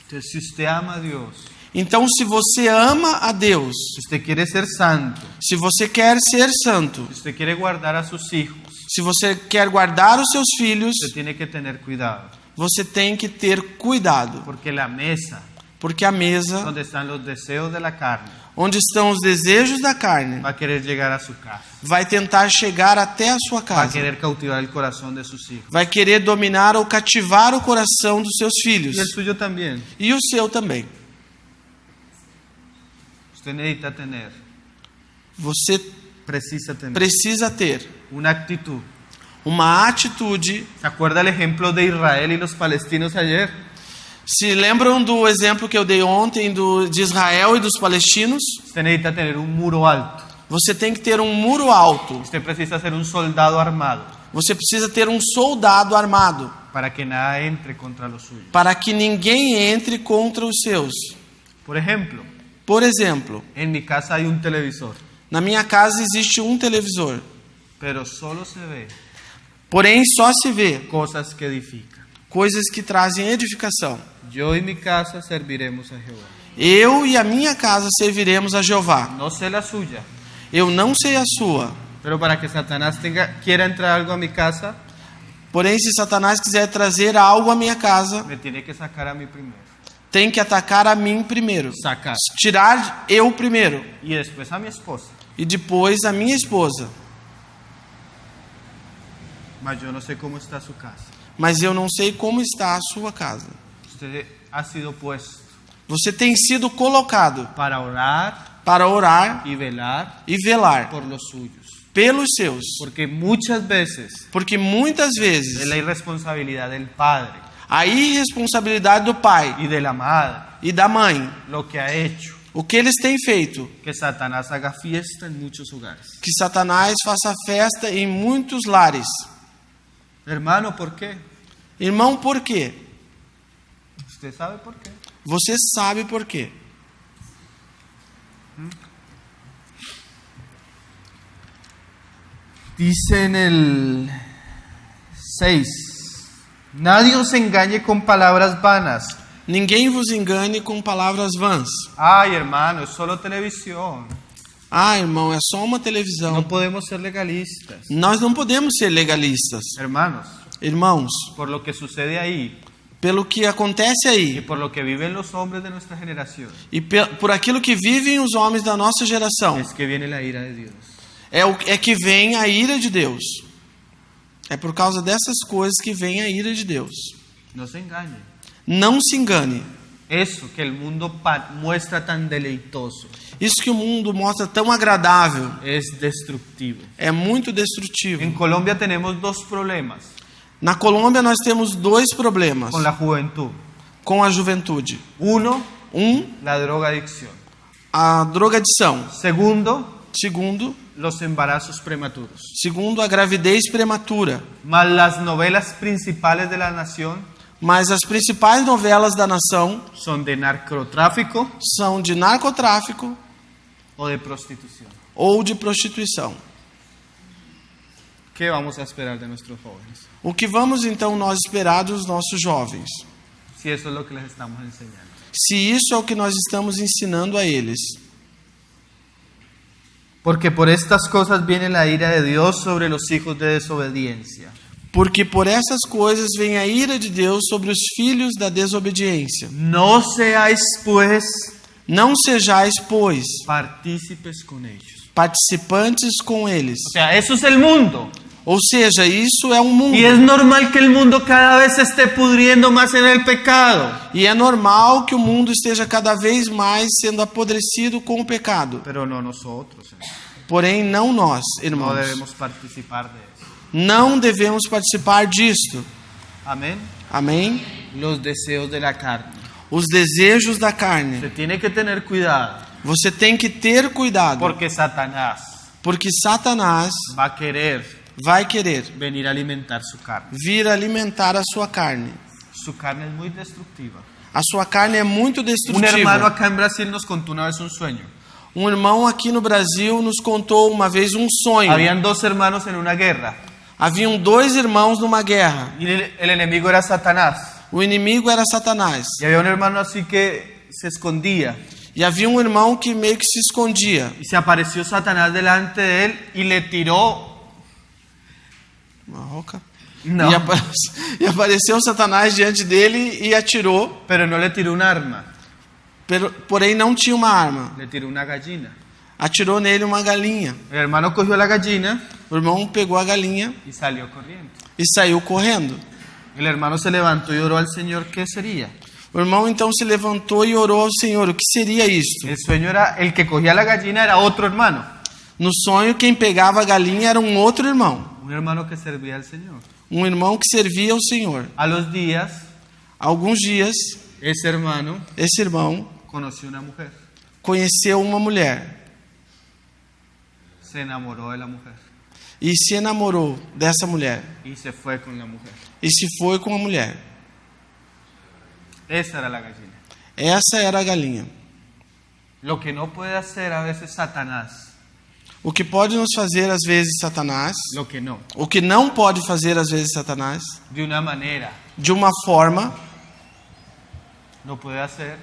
[SPEAKER 1] Entonces, si usted ama a Dios,
[SPEAKER 2] Então, se você ama a Deus,
[SPEAKER 1] si usted quiere ser santo,
[SPEAKER 2] se você quer ser santo,
[SPEAKER 1] si usted quiere guardar a sus hijos,
[SPEAKER 2] se você quer guardar os seus filhos,
[SPEAKER 1] usted tiene que tener cuidado,
[SPEAKER 2] você tem que ter cuidado,
[SPEAKER 1] porque la mesa
[SPEAKER 2] porque a mesa,
[SPEAKER 1] donde están los deseos de la carne
[SPEAKER 2] onde estão os desejos da carne,
[SPEAKER 1] va a querer llegar a su casa,
[SPEAKER 2] vai tentar chegar até a sua
[SPEAKER 1] va a
[SPEAKER 2] casa,
[SPEAKER 1] querer cautivar el corazón de sus hijos
[SPEAKER 2] vai querer dominar ou cativar o coração dos seus filhos
[SPEAKER 1] y el suyo también.
[SPEAKER 2] e o seu também.
[SPEAKER 1] Usted necesita tener,
[SPEAKER 2] Você
[SPEAKER 1] precisa tener
[SPEAKER 2] precisa ter
[SPEAKER 1] una actitud.
[SPEAKER 2] uma atitude.
[SPEAKER 1] ¿Se acuerda el ejemplo de Israel y los palestinos ayer?
[SPEAKER 2] Se lembram do exemplo que eu dei ontem de Israel e dos palestinos?
[SPEAKER 1] Usted necesita tener un muro alto.
[SPEAKER 2] Você tem que ter um muro alto.
[SPEAKER 1] Usted precisa ser un soldado armado
[SPEAKER 2] Você precisa ter um soldado armado
[SPEAKER 1] para que nada entre contra los suyos.
[SPEAKER 2] para que ninguém entre contra os seus.
[SPEAKER 1] Por ejemplo,
[SPEAKER 2] Por exemplo,
[SPEAKER 1] en mi casa hay un televisor,
[SPEAKER 2] na minha casa existe um televisor,
[SPEAKER 1] pero solo se ve
[SPEAKER 2] porém só se vê
[SPEAKER 1] cosas que edifican.
[SPEAKER 2] coisas que trazem edificação.
[SPEAKER 1] Yo y mi casa serviremos a Jehová.
[SPEAKER 2] Eu e a minha casa serviremos a Jeová.
[SPEAKER 1] No sé la suya,
[SPEAKER 2] Eu não sei a sua.
[SPEAKER 1] pero para que Satanás quiera entrar algo a mi casa,
[SPEAKER 2] Porém, se Satanás quiser trazer algo à minha casa,
[SPEAKER 1] me tiene que sacar a mí primero.
[SPEAKER 2] tem que atacar a mim primeiro.
[SPEAKER 1] Sacar.
[SPEAKER 2] Tirar eu primeiro.
[SPEAKER 1] Y después a mi esposa.
[SPEAKER 2] E depois a minha esposa.
[SPEAKER 1] Mas yo no sé cómo está su casa.
[SPEAKER 2] Mas eu não sei como está a sua casa.
[SPEAKER 1] Usted ha sido puesto
[SPEAKER 2] Você tem sido colocado
[SPEAKER 1] para orar
[SPEAKER 2] para orar
[SPEAKER 1] y velar
[SPEAKER 2] e velar
[SPEAKER 1] por los suyos.
[SPEAKER 2] pelos seus.
[SPEAKER 1] Porque muchas veces
[SPEAKER 2] Porque muitas
[SPEAKER 1] es
[SPEAKER 2] vezes
[SPEAKER 1] la irresponsabilidad del padre
[SPEAKER 2] a irresponsabilidade do pai
[SPEAKER 1] y de la madre
[SPEAKER 2] e da mãe,
[SPEAKER 1] lo que ha hecho
[SPEAKER 2] o que eles têm feito,
[SPEAKER 1] que Satanás haga fiesta en muchos hogares.
[SPEAKER 2] que Satanás faça festa em muitos lares.
[SPEAKER 1] Hermano, ¿por qué?
[SPEAKER 2] Irmão, por quê?
[SPEAKER 1] ¿Usted sabe por qué?
[SPEAKER 2] Você sabe por quê.
[SPEAKER 1] Dice en el 6, nadie os engañe con palabras vanas.
[SPEAKER 2] Ninguém vos engane com palavras vãs.
[SPEAKER 1] Ay, hermano, es solo televisión.
[SPEAKER 2] Ah, irmão, é só uma televisão.
[SPEAKER 1] No podemos ser legalistas.
[SPEAKER 2] Nós não podemos ser legalistas.
[SPEAKER 1] Hermanos,
[SPEAKER 2] Irmãos,
[SPEAKER 1] por lo que sucede ahí
[SPEAKER 2] pelo que acontece
[SPEAKER 1] y
[SPEAKER 2] aí
[SPEAKER 1] por lo que viven los hombres de nuestra generación,
[SPEAKER 2] e por aquilo que vivem os homens da nossa geração,
[SPEAKER 1] es que viene la ira de Dios.
[SPEAKER 2] é que vem a ira de Deus. É por causa dessas coisas que vem a ira de Deus.
[SPEAKER 1] No se engañen.
[SPEAKER 2] Não se engane.
[SPEAKER 1] Eso que el mundo muestra tan deleitoso
[SPEAKER 2] Isso que o mundo mostra tão agradável
[SPEAKER 1] es destructivo.
[SPEAKER 2] é muito destrutivo.
[SPEAKER 1] En Colombia tenemos dos problemas
[SPEAKER 2] Na Colômbia nós temos dois problemas
[SPEAKER 1] con la juventud.
[SPEAKER 2] com a juventude.
[SPEAKER 1] Uno,
[SPEAKER 2] Um,
[SPEAKER 1] la drogadicción.
[SPEAKER 2] a drogadição.
[SPEAKER 1] Segundo,
[SPEAKER 2] Segundo,
[SPEAKER 1] los embarazos prematuros.
[SPEAKER 2] a gravidez prematura.
[SPEAKER 1] Más las novelas principales de la nación
[SPEAKER 2] Mas as principais novelas da nação
[SPEAKER 1] son de narcotráfico
[SPEAKER 2] são de narcotráfico
[SPEAKER 1] o de prostitución.
[SPEAKER 2] ou de prostituição.
[SPEAKER 1] ¿Qué vamos a esperar de nuestros jóvenes
[SPEAKER 2] O que vamos então nós esperar dos nossos jovens?
[SPEAKER 1] si eso es lo que les estamos enseñando?
[SPEAKER 2] Se isso é o que nós estamos ensinando a eles.
[SPEAKER 1] Porque por estas cosas viene la ira de Dios sobre los hijos de desobediencia.
[SPEAKER 2] Porque por essas coisas vem a ira de Deus sobre os filhos da desobediência.
[SPEAKER 1] No seáis pues
[SPEAKER 2] Não sejais, pois,
[SPEAKER 1] partícipes con ellos.
[SPEAKER 2] participantes com eles.
[SPEAKER 1] O sea, eso es el mundo.
[SPEAKER 2] Ou seja, isso é um mundo.
[SPEAKER 1] Y es normal que el mundo cada vez se esté pudriendo más en el pecado.
[SPEAKER 2] E é normal que o mundo esteja cada vez mais sendo apodrecido com o pecado.
[SPEAKER 1] Pero no nosotros, hermano.
[SPEAKER 2] Porém, não nós,
[SPEAKER 1] No
[SPEAKER 2] irmãos.
[SPEAKER 1] debemos participar de eso.
[SPEAKER 2] Não devemos participar disto.
[SPEAKER 1] Amén.
[SPEAKER 2] Amém?
[SPEAKER 1] Los deseos de la carne.
[SPEAKER 2] Os desejos da carne.
[SPEAKER 1] Se tiene que tener cuidado.
[SPEAKER 2] Você tem que ter cuidado.
[SPEAKER 1] Porque Satanás
[SPEAKER 2] Porque Satanás
[SPEAKER 1] va a querer
[SPEAKER 2] vai querer
[SPEAKER 1] venir a alimentar su carne.
[SPEAKER 2] vir alimentar a sua carne.
[SPEAKER 1] Su carne es muy destructiva.
[SPEAKER 2] A sua carne é muito
[SPEAKER 1] Un hermano
[SPEAKER 2] destrutiva.
[SPEAKER 1] acá en Brasil nos contó una vez un sueño.
[SPEAKER 2] Um irmão aqui no Brasil nos contou uma vez um sonho.
[SPEAKER 1] Habían dos hermanos en una guerra
[SPEAKER 2] Haviam dois irmãos numa guerra.
[SPEAKER 1] y el enemigo era Satanás.
[SPEAKER 2] O inimigo era Satanás.
[SPEAKER 1] Y había un hermano así que se escondía
[SPEAKER 2] E havia um irmão que meio que se escondia.
[SPEAKER 1] y se apareció Satanás delante de él y le tiró.
[SPEAKER 2] Uma roca.
[SPEAKER 1] No,
[SPEAKER 2] E apareceu Satanás diante dele e atirou.
[SPEAKER 1] pero no le tiró un arma,
[SPEAKER 2] Porém não tinha uma arma.
[SPEAKER 1] le tiró una gallina.
[SPEAKER 2] Atirou nele uma galinha.
[SPEAKER 1] El hermano cogió la gallina
[SPEAKER 2] O irmão pegou a galinha
[SPEAKER 1] y salió corriendo.
[SPEAKER 2] e saiu correndo.
[SPEAKER 1] El hermano se levantó y oró al Señor. ¿Qué sería?
[SPEAKER 2] O irmão então se levantou e orou ao Senhor. O que seria isto?
[SPEAKER 1] El sueño era, el que cogía la gallina era otro hermano,
[SPEAKER 2] No sonho, quem pegava a galinha era um outro irmão.
[SPEAKER 1] un hermano que servía al Señor.
[SPEAKER 2] Um irmão que servia ao Senhor.
[SPEAKER 1] A los días,
[SPEAKER 2] Alguns dias,
[SPEAKER 1] ese hermano
[SPEAKER 2] esse irmão
[SPEAKER 1] conoció una mujer,
[SPEAKER 2] conheceu uma mulher
[SPEAKER 1] se enamoró de la mujer
[SPEAKER 2] e se enamorou dessa mulher
[SPEAKER 1] y se fue con la mujer.
[SPEAKER 2] e se foi com a mulher.
[SPEAKER 1] Esa era la gallina.
[SPEAKER 2] Essa era a galinha.
[SPEAKER 1] Lo que no puede hacer a veces Satanás,
[SPEAKER 2] O que pode nos fazer às vezes Satanás,
[SPEAKER 1] lo que no,
[SPEAKER 2] o que não pode fazer às vezes Satanás,
[SPEAKER 1] de una manera,
[SPEAKER 2] de uma forma,
[SPEAKER 1] lo puede hacer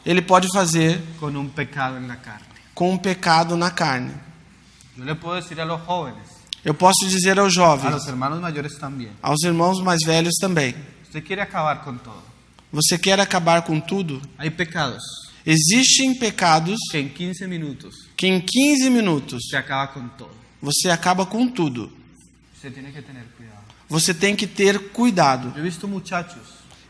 [SPEAKER 2] ele pode fazer
[SPEAKER 1] con un pecado en la carne.
[SPEAKER 2] com um pecado na carne.
[SPEAKER 1] Yo le puedo decir a los jóvenes,
[SPEAKER 2] Eu posso dizer aos
[SPEAKER 1] a
[SPEAKER 2] jovens,
[SPEAKER 1] los hermanos mayores también,
[SPEAKER 2] aos irmãos mais velhos também:
[SPEAKER 1] usted quiere acabar con todo.
[SPEAKER 2] você quer acabar com tudo?
[SPEAKER 1] Hay pecados
[SPEAKER 2] Existem pecados
[SPEAKER 1] que en 15 minutos
[SPEAKER 2] que em 15 minutos
[SPEAKER 1] se acaba con todo.
[SPEAKER 2] você acaba com tudo.
[SPEAKER 1] Usted tiene que tener cuidado.
[SPEAKER 2] Você tem que ter cuidado.
[SPEAKER 1] Yo he visto muchachos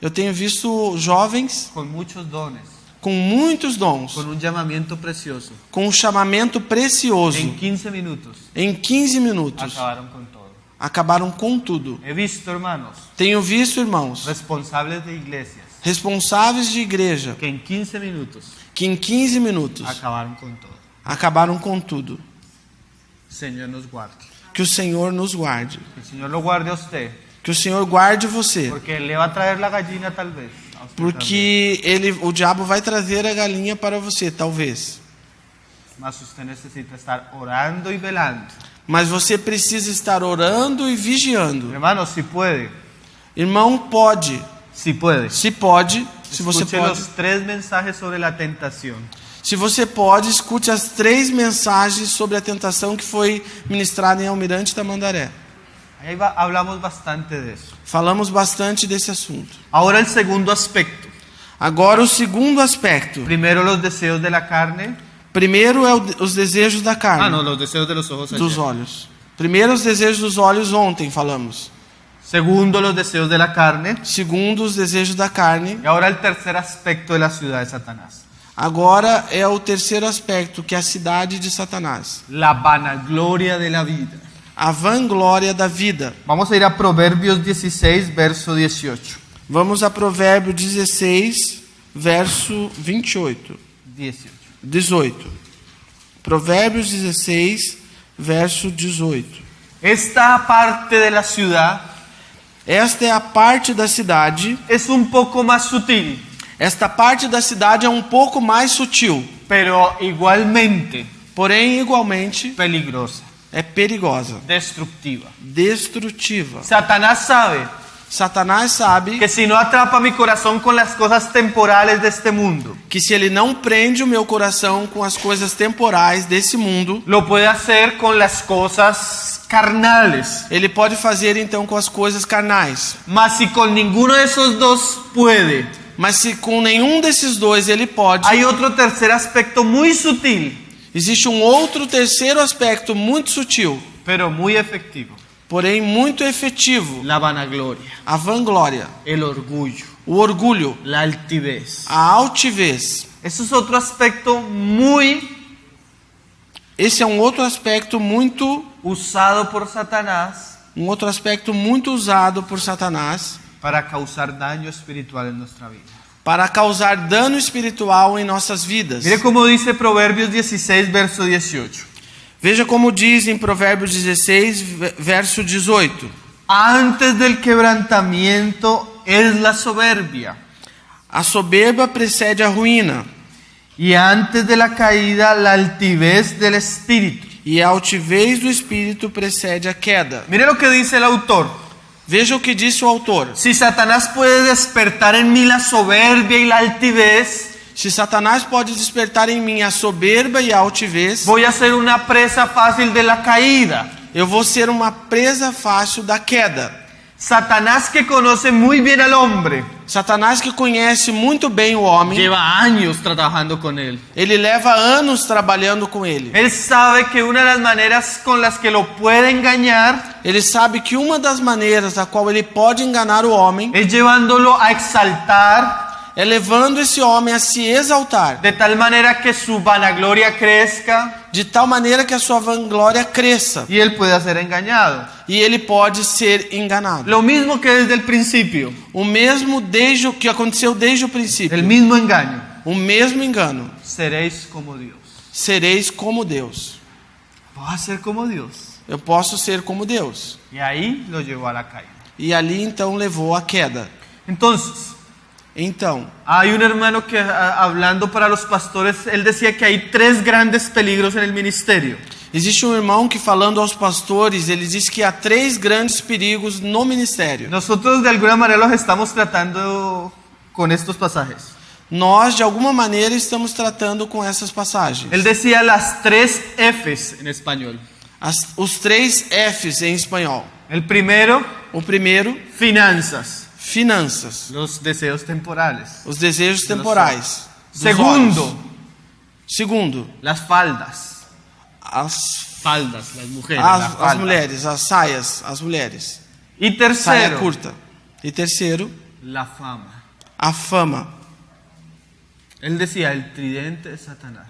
[SPEAKER 2] Eu tenho visto jovens
[SPEAKER 1] con muchos dones,
[SPEAKER 2] com muitos dons,
[SPEAKER 1] con un llamamiento precioso.
[SPEAKER 2] com um chamamento precioso.
[SPEAKER 1] En 15 minutos
[SPEAKER 2] Em 15 minutos
[SPEAKER 1] acabaron con todo.
[SPEAKER 2] acabaram com tudo.
[SPEAKER 1] He visto hermanos
[SPEAKER 2] Tenho visto irmãos
[SPEAKER 1] responsables de iglesias
[SPEAKER 2] responsáveis de igreja
[SPEAKER 1] que en 15 minutos
[SPEAKER 2] que em 15 minutos
[SPEAKER 1] acabaron con todo.
[SPEAKER 2] acabaram com tudo.
[SPEAKER 1] Señor nos guarde.
[SPEAKER 2] Que o Senhor nos guarde.
[SPEAKER 1] Que el Señor lo guarde a usted,
[SPEAKER 2] Que o Senhor guarde você.
[SPEAKER 1] porque Él le va a traer la gallina tal vez. A usted
[SPEAKER 2] Porque o diabo vai trazer a galinha para você, talvez.
[SPEAKER 1] también. Mas usted necesita estar orando y velando.
[SPEAKER 2] Mas você precisa estar orando e vigiando.
[SPEAKER 1] Hermano, si puede,
[SPEAKER 2] Irmão, pode.
[SPEAKER 1] si puede.
[SPEAKER 2] Se pode, se você
[SPEAKER 1] Escuche
[SPEAKER 2] pode.
[SPEAKER 1] los 3 mensajes sobre la tentación.
[SPEAKER 2] Se você pode, escute as 3 mensagens sobre a tentação que foi ministrada em Almirante Tamandaré.
[SPEAKER 1] Ahí hablamos bastante de eso.
[SPEAKER 2] Falamos bastante desse assunto.
[SPEAKER 1] Ahora el segundo aspecto.
[SPEAKER 2] Agora o segundo aspecto.
[SPEAKER 1] Primero los deseos de la carne.
[SPEAKER 2] Primeiro é os desejos da carne,
[SPEAKER 1] No, los deseos de los ojos.
[SPEAKER 2] dos
[SPEAKER 1] ayer.
[SPEAKER 2] olhos. Primeiro os desejos dos olhos, ontem falamos.
[SPEAKER 1] Segundo los deseos de la carne.
[SPEAKER 2] Segundo os desejos da carne.
[SPEAKER 1] Y ahora el tercer aspecto de la ciudad de Satanás.
[SPEAKER 2] Agora é o terceiro aspecto, que é a cidade de Satanás.
[SPEAKER 1] La vanagloria de la vida.
[SPEAKER 2] A vanglória da vida.
[SPEAKER 1] Vamos a ir a Proverbios 16, verso 18.
[SPEAKER 2] Vamos a Provérbio 16, verso 28. 18. Provérbios 16, verso 18.
[SPEAKER 1] Esta parte de la ciudad
[SPEAKER 2] Esta é a parte da cidade.
[SPEAKER 1] es un poco más sutil,
[SPEAKER 2] Esta parte da cidade é um pouco mais sutil,
[SPEAKER 1] pero igualmente
[SPEAKER 2] porém igualmente
[SPEAKER 1] peligrosa,
[SPEAKER 2] é perigosa,
[SPEAKER 1] destructiva.
[SPEAKER 2] destrutiva.
[SPEAKER 1] Satanás sabe
[SPEAKER 2] Satanás sabe
[SPEAKER 1] que si no atrapa mi corazón con las cosas temporales de este mundo,
[SPEAKER 2] que se ele não prende o meu coração com as coisas temporais desse mundo,
[SPEAKER 1] lo puede hacer con las cosas carnales.
[SPEAKER 2] ele pode fazer então com as coisas carnais.
[SPEAKER 1] Mas si con ninguno de esos dos puede,
[SPEAKER 2] Mas se com nenhum desses dois ele pode,
[SPEAKER 1] hay otro tercer aspecto muy sutil,
[SPEAKER 2] existe um outro terceiro aspecto muito sutil,
[SPEAKER 1] pero muy efectivo.
[SPEAKER 2] porém muito efetivo,
[SPEAKER 1] la vanagloria,
[SPEAKER 2] a vanglória,
[SPEAKER 1] el orgullo,
[SPEAKER 2] o orgulho,
[SPEAKER 1] la altivez.
[SPEAKER 2] a altivez.
[SPEAKER 1] Eso es otro aspecto muy
[SPEAKER 2] Esse é um outro aspecto muito
[SPEAKER 1] usado por Satanás
[SPEAKER 2] usado por Satanás
[SPEAKER 1] para causar daño espiritual en nuestra vida.
[SPEAKER 2] para causar dano espiritual em nossas vidas.
[SPEAKER 1] Mire cómo dice Proverbios 16, verso 18.
[SPEAKER 2] Veja como diz em Provérbios 16, verso 18.
[SPEAKER 1] Antes del quebrantamiento es la soberbia,
[SPEAKER 2] A soberba precede a ruína,
[SPEAKER 1] y antes de la caída la altivez del espíritu.
[SPEAKER 2] e a altivez do espírito precede a queda.
[SPEAKER 1] Mire lo que dice el autor.
[SPEAKER 2] Veja o que disse o autor.
[SPEAKER 1] Si Satanás puede despertar en mí la soberbia y la altivez,
[SPEAKER 2] Se Satanás pode despertar em mim a soberba e a altivez,
[SPEAKER 1] voy a ser una presa fácil de la caída.
[SPEAKER 2] eu vou ser uma presa fácil da queda.
[SPEAKER 1] Satanás, que conoce muy bien al hombre,
[SPEAKER 2] Satanás, que conhece muito bem o homem,
[SPEAKER 1] lleva años trabajando con él.
[SPEAKER 2] ele leva anos trabalhando com ele.
[SPEAKER 1] Él sabe que una de las maneras con las que lo puede engañar
[SPEAKER 2] Ele sabe que uma das maneiras a qual ele pode enganar o homem
[SPEAKER 1] es llevándolo a exaltar
[SPEAKER 2] é levando esse homem a se exaltar,
[SPEAKER 1] de tal manera que su vanagloria crezca
[SPEAKER 2] de tal maneira que a sua vanglória cresça
[SPEAKER 1] y él pueda ser engañado.
[SPEAKER 2] e ele pode ser enganado.
[SPEAKER 1] Lo mismo que desde el principio,
[SPEAKER 2] O mesmo desde o que aconteceu desde o princípio,
[SPEAKER 1] el mismo engaño.
[SPEAKER 2] o mesmo engano.
[SPEAKER 1] Seréis como Dios.
[SPEAKER 2] Sereis como Deus.
[SPEAKER 1] Vas a ser como Dios.
[SPEAKER 2] Eu posso ser como Deus.
[SPEAKER 1] Y ahí lo llevó a la caída.
[SPEAKER 2] E ali então levou à queda.
[SPEAKER 1] Entonces,
[SPEAKER 2] Então,
[SPEAKER 1] hay un hermano que hablando para los pastores, él decía que hay 3 grandes peligros en el ministerio.
[SPEAKER 2] existe um irmão que, falando aos pastores, ele diz que há 3 grandes perigos no ministério.
[SPEAKER 1] Nosotros de alguna manera los estamos tratando con estos pasajes.
[SPEAKER 2] Nós, de alguma maneira, estamos tratando com essas passagens.
[SPEAKER 1] Él decía las 3 Fs en español.
[SPEAKER 2] Os 3 Fs em espanhol.
[SPEAKER 1] El primero,
[SPEAKER 2] O primeiro,
[SPEAKER 1] finanzas,
[SPEAKER 2] finanças.
[SPEAKER 1] los deseos temporales.
[SPEAKER 2] Os desejos temporais. dos
[SPEAKER 1] Segundo,
[SPEAKER 2] olhos. Segundo,
[SPEAKER 1] las faldas.
[SPEAKER 2] as
[SPEAKER 1] Faldas, las mujeres. la
[SPEAKER 2] As
[SPEAKER 1] falda.
[SPEAKER 2] mulheres, as saias, as mulheres.
[SPEAKER 1] Y
[SPEAKER 2] Saia
[SPEAKER 1] tercero,
[SPEAKER 2] curta. E terceiro,
[SPEAKER 1] la fama.
[SPEAKER 2] a fama.
[SPEAKER 1] Él decía el tridente de Satanás.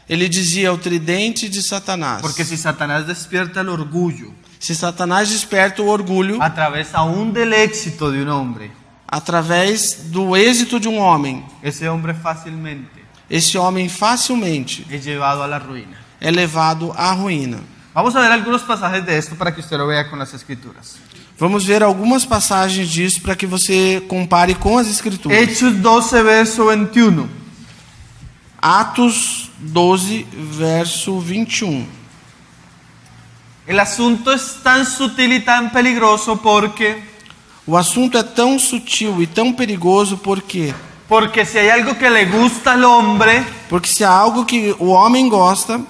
[SPEAKER 2] Ele dizia o tridente de Satanás.
[SPEAKER 1] Porque si Satanás despierta el orgullo
[SPEAKER 2] Se Satanás desperta o orgulho
[SPEAKER 1] a través aún del éxito de un hombre,
[SPEAKER 2] através do êxito de um homem,
[SPEAKER 1] ese hombre fácilmente
[SPEAKER 2] esse homem facilmente
[SPEAKER 1] es llevado a la ruina.
[SPEAKER 2] é levado à ruína.
[SPEAKER 1] Vamos a ver algunos pasajes de esto para que usted lo vea con las escrituras.
[SPEAKER 2] Vamos ver algumas passagens disso para que você compare com as escrituras.
[SPEAKER 1] Hechos 12, verso 21.
[SPEAKER 2] Atos 12, verso 21.
[SPEAKER 1] El asunto es tan sutil y tan peligroso porque
[SPEAKER 2] O assunto é tão sutil e tão perigoso porque
[SPEAKER 1] si hay algo que le gusta al hombre
[SPEAKER 2] se há algo que o homem gosta,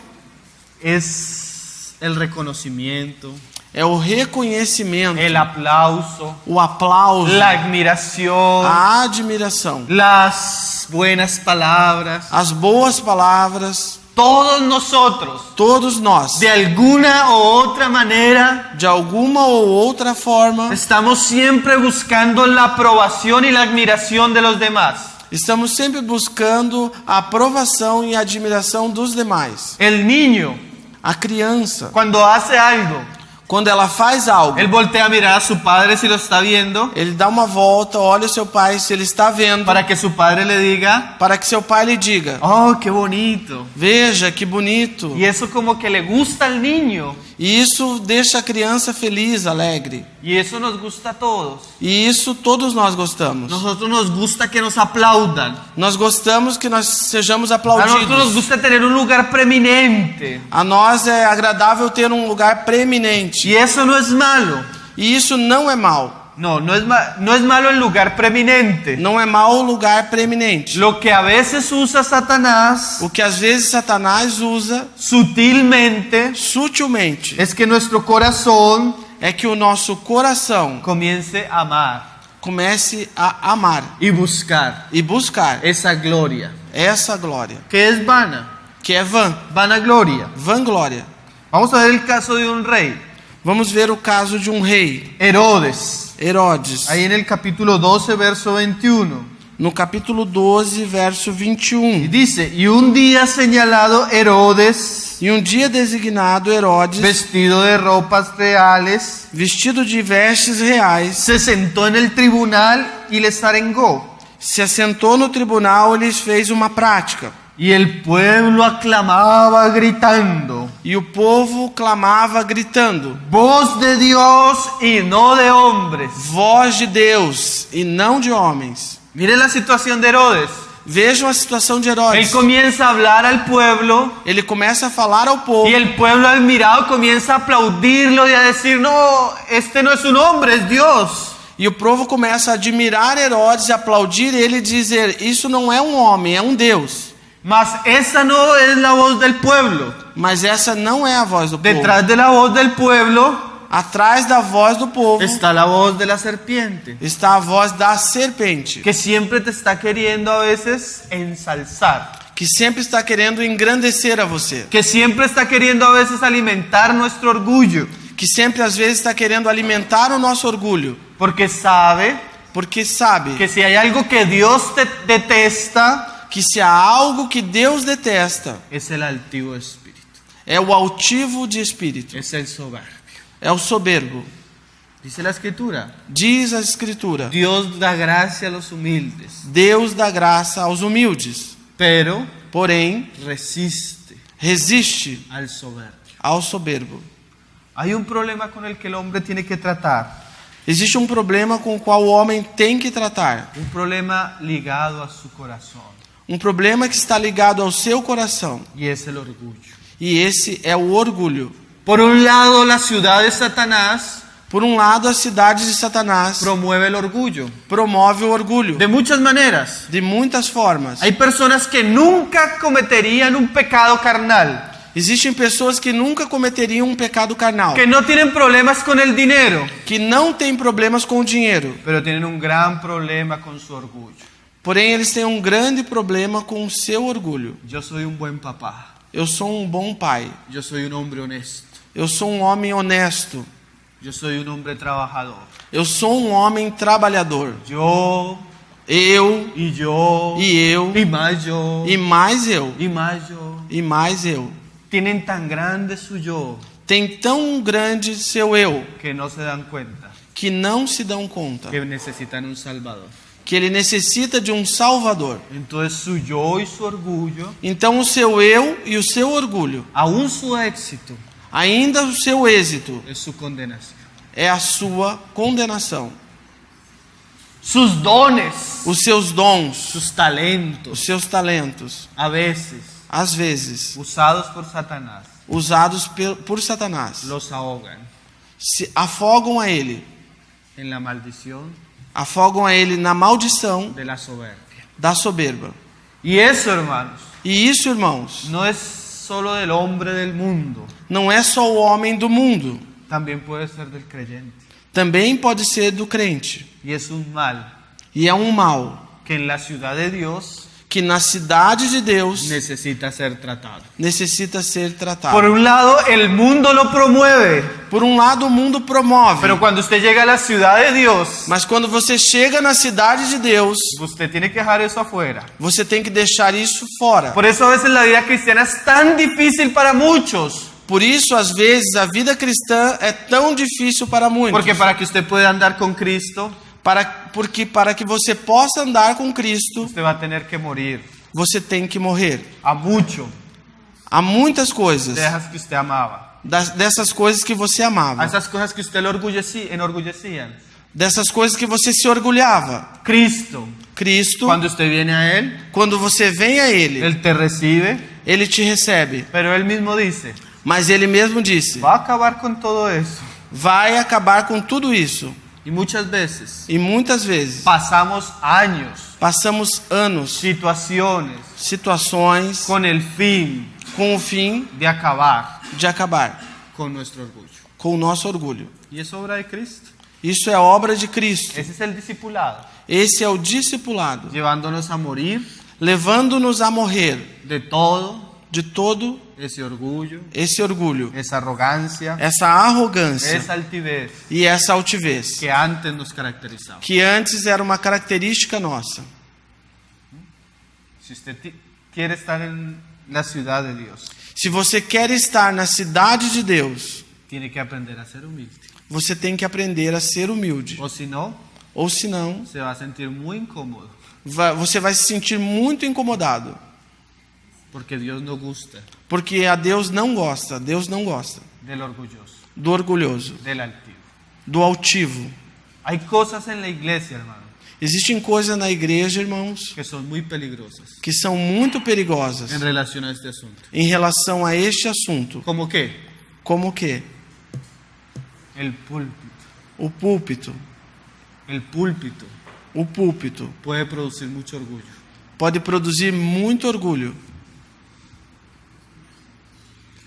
[SPEAKER 1] es el reconocimiento,
[SPEAKER 2] é o reconhecimento,
[SPEAKER 1] el aplauso,
[SPEAKER 2] o aplauso,
[SPEAKER 1] la admiración,
[SPEAKER 2] a admiração,
[SPEAKER 1] las buenas palabras.
[SPEAKER 2] as boas palavras.
[SPEAKER 1] Todos nosotros,
[SPEAKER 2] Todos nós,
[SPEAKER 1] de alguna u otra manera,
[SPEAKER 2] de alguma ou outra forma,
[SPEAKER 1] estamos siempre buscando la aprobación y la admiración de los demás.
[SPEAKER 2] estamos sempre buscando a aprovação e a admiração dos demais.
[SPEAKER 1] El niño,
[SPEAKER 2] A criança,
[SPEAKER 1] cuando hace algo,
[SPEAKER 2] quando ela faz algo,
[SPEAKER 1] él voltea a mirar a su padre si lo está viendo,
[SPEAKER 2] ele dá uma volta, olha o seu pai se ele está vendo,
[SPEAKER 1] para que su padre le diga,
[SPEAKER 2] para que seu pai lhe diga:
[SPEAKER 1] oh, qué bonito.
[SPEAKER 2] veja que bonito.
[SPEAKER 1] Y eso como que le gusta al niño.
[SPEAKER 2] E isso deixa a criança feliz, alegre.
[SPEAKER 1] Y eso nos gusta a todos.
[SPEAKER 2] E isso todos nós gostamos.
[SPEAKER 1] Nosotros nos gusta que nos aplaudan.
[SPEAKER 2] Nós gostamos que nós sejamos
[SPEAKER 1] A nosotros nos
[SPEAKER 2] aplaudidos.
[SPEAKER 1] gusta tener un lugar preeminente.
[SPEAKER 2] A nós é agradável ter um lugar preeminente.
[SPEAKER 1] Y eso no es malo.
[SPEAKER 2] E isso não é mal.
[SPEAKER 1] No es malo el lugar preeminente.
[SPEAKER 2] Não é mal o lugar preeminente.
[SPEAKER 1] Lo que a veces usa Satanás
[SPEAKER 2] O que às vezes Satanás usa
[SPEAKER 1] sutilmente
[SPEAKER 2] sutilmente
[SPEAKER 1] es que nuestro corazón
[SPEAKER 2] é que o nosso coração
[SPEAKER 1] comience a amar
[SPEAKER 2] comece a amar
[SPEAKER 1] y buscar
[SPEAKER 2] e buscar
[SPEAKER 1] esa gloria
[SPEAKER 2] essa glória,
[SPEAKER 1] que es vana,
[SPEAKER 2] que é
[SPEAKER 1] vanagloria.
[SPEAKER 2] vanglória.
[SPEAKER 1] Vamos a ver el caso de un rey.
[SPEAKER 2] Vamos ver o caso de um rei,
[SPEAKER 1] Herodes.
[SPEAKER 2] Herodes.
[SPEAKER 1] Ahí en el capítulo 12, verso 21.
[SPEAKER 2] No capítulo 12, verso
[SPEAKER 1] Y
[SPEAKER 2] 21.
[SPEAKER 1] dice, y un día señalado Herodes,
[SPEAKER 2] E um dia designado, Herodes,
[SPEAKER 1] vestido de ropas reales,
[SPEAKER 2] vestido de vestes reais,
[SPEAKER 1] se sentó en el tribunal y les arengó.
[SPEAKER 2] se assentou no tribunal e lhes fez uma prática.
[SPEAKER 1] Y el pueblo aclamaba gritando,
[SPEAKER 2] E o povo clamava gritando:
[SPEAKER 1] voz de Dios y no de hombres.
[SPEAKER 2] voz de Deus e não de homens.
[SPEAKER 1] Mire la situación de Herodes.
[SPEAKER 2] Vejam a situação de
[SPEAKER 1] Él
[SPEAKER 2] Herodes.
[SPEAKER 1] comienza a hablar al pueblo
[SPEAKER 2] Ele começa a falar ao povo.
[SPEAKER 1] y el pueblo admirado comienza a aplaudirlo y a decir, no, este no es un hombre, es Dios.
[SPEAKER 2] E o povo começa a admirar Herodes, a aplaudir ele e dizer: isso não é um homem, é um Deus.
[SPEAKER 1] Mas esa no es la voz del pueblo.
[SPEAKER 2] Mas essa não é a voz do povo.
[SPEAKER 1] Detrás de la voz del pueblo
[SPEAKER 2] Atrás da voz do povo
[SPEAKER 1] está la voz de la serpiente,
[SPEAKER 2] está a voz da serpente,
[SPEAKER 1] que siempre te está queriendo a veces ensalzar,
[SPEAKER 2] que sempre está querendo engrandecer a você,
[SPEAKER 1] que siempre está queriendo a veces alimentar nuestro orgullo,
[SPEAKER 2] que sempre às vezes está querendo alimentar o nosso orgulho,
[SPEAKER 1] porque sabe
[SPEAKER 2] porque sabe
[SPEAKER 1] que si hay algo que Dios te detesta,
[SPEAKER 2] que se há algo que Deus detesta,
[SPEAKER 1] es el altivo espíritu,
[SPEAKER 2] é o altivo de espírito,
[SPEAKER 1] es el soberbio.
[SPEAKER 2] é o soberbo.
[SPEAKER 1] Dice la escritura,
[SPEAKER 2] Diz a Escritura:
[SPEAKER 1] Dios da gracia a los humildes,
[SPEAKER 2] Deus dá graça aos humildes,
[SPEAKER 1] pero
[SPEAKER 2] porém
[SPEAKER 1] resiste
[SPEAKER 2] resiste
[SPEAKER 1] al soberbio.
[SPEAKER 2] ao soberbo.
[SPEAKER 1] Hay un problema con el que el hombre tiene que tratar,
[SPEAKER 2] Existe um problema com o qual o homem tem que tratar.
[SPEAKER 1] un problema ligado a su corazón,
[SPEAKER 2] Um problema que está ligado ao seu coração.
[SPEAKER 1] y es el orgullo.
[SPEAKER 2] E esse é o orgulho.
[SPEAKER 1] Por un lado, la ciudad de Satanás
[SPEAKER 2] Por um lado, a cidade de Satanás
[SPEAKER 1] promueve el orgullo
[SPEAKER 2] promove o orgulho
[SPEAKER 1] de muchas maneras.
[SPEAKER 2] de muitas formas.
[SPEAKER 1] Hay personas que nunca cometerían un pecado carnal,
[SPEAKER 2] Existem pessoas que nunca cometeriam um pecado carnal,
[SPEAKER 1] que no tienen problemas con el dinero,
[SPEAKER 2] que não têm problemas com o dinheiro,
[SPEAKER 1] pero tienen un gran problema con su orgullo.
[SPEAKER 2] porém eles têm um grande problema com o seu orgulho.
[SPEAKER 1] Yo soy un buen papá,
[SPEAKER 2] Eu sou um bom pai.
[SPEAKER 1] yo soy un hombre honesto,
[SPEAKER 2] Eu sou um homem honesto.
[SPEAKER 1] yo soy un hombre trabajador.
[SPEAKER 2] Eu sou um homem trabalhador.
[SPEAKER 1] Yo,
[SPEAKER 2] Eu
[SPEAKER 1] y yo,
[SPEAKER 2] e eu
[SPEAKER 1] y más yo,
[SPEAKER 2] e mais eu
[SPEAKER 1] y más yo.
[SPEAKER 2] e mais eu.
[SPEAKER 1] Tienen tan grande su yo
[SPEAKER 2] Tem tão grande seu eu
[SPEAKER 1] que no se dan cuenta
[SPEAKER 2] que não se dão conta
[SPEAKER 1] que necesitan un salvador.
[SPEAKER 2] que ele necessita de um Salvador.
[SPEAKER 1] Entonces su yo y su orgullo,
[SPEAKER 2] Então o seu eu e o seu orgulho,
[SPEAKER 1] aún su éxito,
[SPEAKER 2] ainda o seu êxito,
[SPEAKER 1] es su condenación.
[SPEAKER 2] é a sua condenação.
[SPEAKER 1] Sus dones,
[SPEAKER 2] Os seus dons,
[SPEAKER 1] sus talentos,
[SPEAKER 2] os seus talentos,
[SPEAKER 1] a veces
[SPEAKER 2] às vezes
[SPEAKER 1] usados por Satanás,
[SPEAKER 2] usados por Satanás,
[SPEAKER 1] los ahogan
[SPEAKER 2] se afogam a ele,
[SPEAKER 1] en la maldición
[SPEAKER 2] afogam a ele na maldição
[SPEAKER 1] de la soberbia.
[SPEAKER 2] da soberba.
[SPEAKER 1] Y eso, hermanos,
[SPEAKER 2] E isso, irmãos,
[SPEAKER 1] no es solo del hombre del mundo,
[SPEAKER 2] não é só o homem do mundo,
[SPEAKER 1] también puede ser del creyente.
[SPEAKER 2] também pode ser do crente.
[SPEAKER 1] Y es un mal
[SPEAKER 2] E é um mal
[SPEAKER 1] que en la ciudad de Dios
[SPEAKER 2] que na cidade de Deus
[SPEAKER 1] necesita ser tratado.
[SPEAKER 2] necessita ser tratado.
[SPEAKER 1] Por un lado, el mundo lo promueve,
[SPEAKER 2] Por um lado, o mundo promove,
[SPEAKER 1] pero cuando usted llega a la ciudad de Dios,
[SPEAKER 2] mas quando você chega na cidade de Deus,
[SPEAKER 1] usted tiene que dejar eso afuera.
[SPEAKER 2] você tem que deixar isso fora.
[SPEAKER 1] Por eso a veces la vida cristiana es tan difícil para muchos.
[SPEAKER 2] Por isso, às vezes, a vida cristã é tão difícil para muitos.
[SPEAKER 1] Porque para que usted pueda andar con Cristo,
[SPEAKER 2] Porque para que você possa andar com Cristo,
[SPEAKER 1] usted va a tener que morir
[SPEAKER 2] você tem que morrer.
[SPEAKER 1] a mucho
[SPEAKER 2] Há muitas coisas,
[SPEAKER 1] de esas que usted amaba,
[SPEAKER 2] dessas coisas que você
[SPEAKER 1] a
[SPEAKER 2] amava,
[SPEAKER 1] esas cosas que usted le enorgullecían.
[SPEAKER 2] dessas coisas que você se orgulhava.
[SPEAKER 1] Cristo,
[SPEAKER 2] Cristo,
[SPEAKER 1] cuando usted viene a Él,
[SPEAKER 2] quando você vem a Ele,
[SPEAKER 1] Él te recibe,
[SPEAKER 2] Ele te recebe.
[SPEAKER 1] pero Él mismo dice,
[SPEAKER 2] Mas Ele mesmo disse,
[SPEAKER 1] va a acabar con todo eso.
[SPEAKER 2] vai acabar com tudo isso.
[SPEAKER 1] Y muchas veces
[SPEAKER 2] E muitas vezes
[SPEAKER 1] pasamos años,
[SPEAKER 2] passamos anos,
[SPEAKER 1] situaciones,
[SPEAKER 2] situações
[SPEAKER 1] con el fin
[SPEAKER 2] com o fim
[SPEAKER 1] de acabar
[SPEAKER 2] de acabar
[SPEAKER 1] con nuestro orgullo.
[SPEAKER 2] com o nosso orgulho.
[SPEAKER 1] Y es obra de Cristo.
[SPEAKER 2] Isso é obra de Cristo.
[SPEAKER 1] Ese es el discipulado,
[SPEAKER 2] Esse é o discipulado,
[SPEAKER 1] llevándonos a morir
[SPEAKER 2] levando-nos a morrer
[SPEAKER 1] de todo
[SPEAKER 2] de todo
[SPEAKER 1] ese orgullo,
[SPEAKER 2] esse orgulho,
[SPEAKER 1] esa arrogancia,
[SPEAKER 2] essa arrogância
[SPEAKER 1] esa altivez
[SPEAKER 2] e essa altivez
[SPEAKER 1] que antes nos caracterizaba.
[SPEAKER 2] que antes era uma característica nossa.
[SPEAKER 1] Si usted quiere estar en la ciudad de Dios,
[SPEAKER 2] Se você quer estar na cidade de Deus,
[SPEAKER 1] tiene que aprender a ser humilde.
[SPEAKER 2] você tem que aprender a ser humilde.
[SPEAKER 1] O si no,
[SPEAKER 2] Ou senão,
[SPEAKER 1] se va a sentir muy incómodo,
[SPEAKER 2] você vai se sentir muito incomodado.
[SPEAKER 1] porque Dios no gusta
[SPEAKER 2] Porque a Deus não gosta
[SPEAKER 1] del orgulloso,
[SPEAKER 2] do orgulhoso,
[SPEAKER 1] del altivo.
[SPEAKER 2] do altivo.
[SPEAKER 1] Hay cosas en la iglesia, hermano,
[SPEAKER 2] Existem coisas na igreja, irmãos,
[SPEAKER 1] que son muy peligrosas
[SPEAKER 2] que são muito perigosas
[SPEAKER 1] en relación a este asunto.
[SPEAKER 2] em relação a este assunto.
[SPEAKER 1] ¿Cómo qué?
[SPEAKER 2] Como que
[SPEAKER 1] El púlpito.
[SPEAKER 2] o púlpito.
[SPEAKER 1] El púlpito
[SPEAKER 2] O púlpito
[SPEAKER 1] puede producir mucho orgullo.
[SPEAKER 2] pode produzir muito orgulho.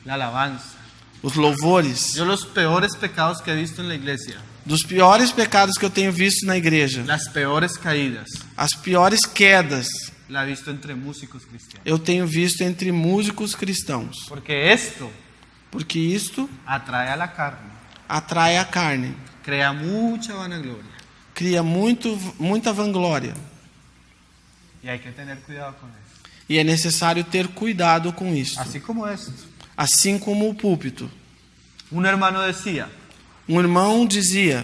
[SPEAKER 1] La alabanza.
[SPEAKER 2] Os louvores,
[SPEAKER 1] Yo los peores pecados que he visto en la iglesia,
[SPEAKER 2] dos piores pecados que eu tenho visto na igreja,
[SPEAKER 1] las peores caídas,
[SPEAKER 2] as piores quedas,
[SPEAKER 1] la he visto entre músicos cristianos.
[SPEAKER 2] eu tenho visto entre músicos cristãos.
[SPEAKER 1] Porque esto
[SPEAKER 2] Porque isto
[SPEAKER 1] atrae a la carne,
[SPEAKER 2] atrai a carne,
[SPEAKER 1] crea mucha vanagloria
[SPEAKER 2] cria muita vanglória.
[SPEAKER 1] y hay que tener cuidado con eso.
[SPEAKER 2] E é necessário ter cuidado com isso.
[SPEAKER 1] Así como esto.
[SPEAKER 2] Assim como o púlpito.
[SPEAKER 1] Un hermano decía,
[SPEAKER 2] Um irmão dizia,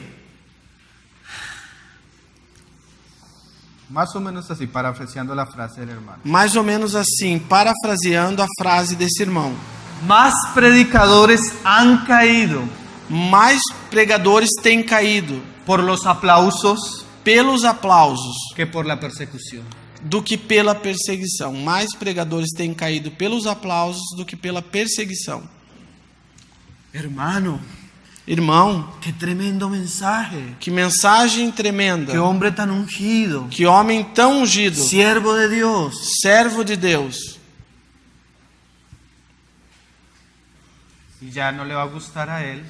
[SPEAKER 1] más o menos así, parafraseando la frase del hermano:
[SPEAKER 2] mais ou menos assim, parafraseando a frase desse irmão:
[SPEAKER 1] más predicadores han caído
[SPEAKER 2] mais pregadores têm caído
[SPEAKER 1] por los aplausos
[SPEAKER 2] pelos aplausos
[SPEAKER 1] que por la persecución.
[SPEAKER 2] do que pela perseguição. Mais pregadores têm caído pelos aplausos do que pela perseguição.
[SPEAKER 1] Hermano,
[SPEAKER 2] Irmão,
[SPEAKER 1] qué tremendo mensaje.
[SPEAKER 2] que mensagem tremenda.
[SPEAKER 1] Qué hombre tan ungido.
[SPEAKER 2] Que homem tão ungido.
[SPEAKER 1] Siervo de Dios.
[SPEAKER 2] Servo de Deus.
[SPEAKER 1] Y ya no le va a gustar a él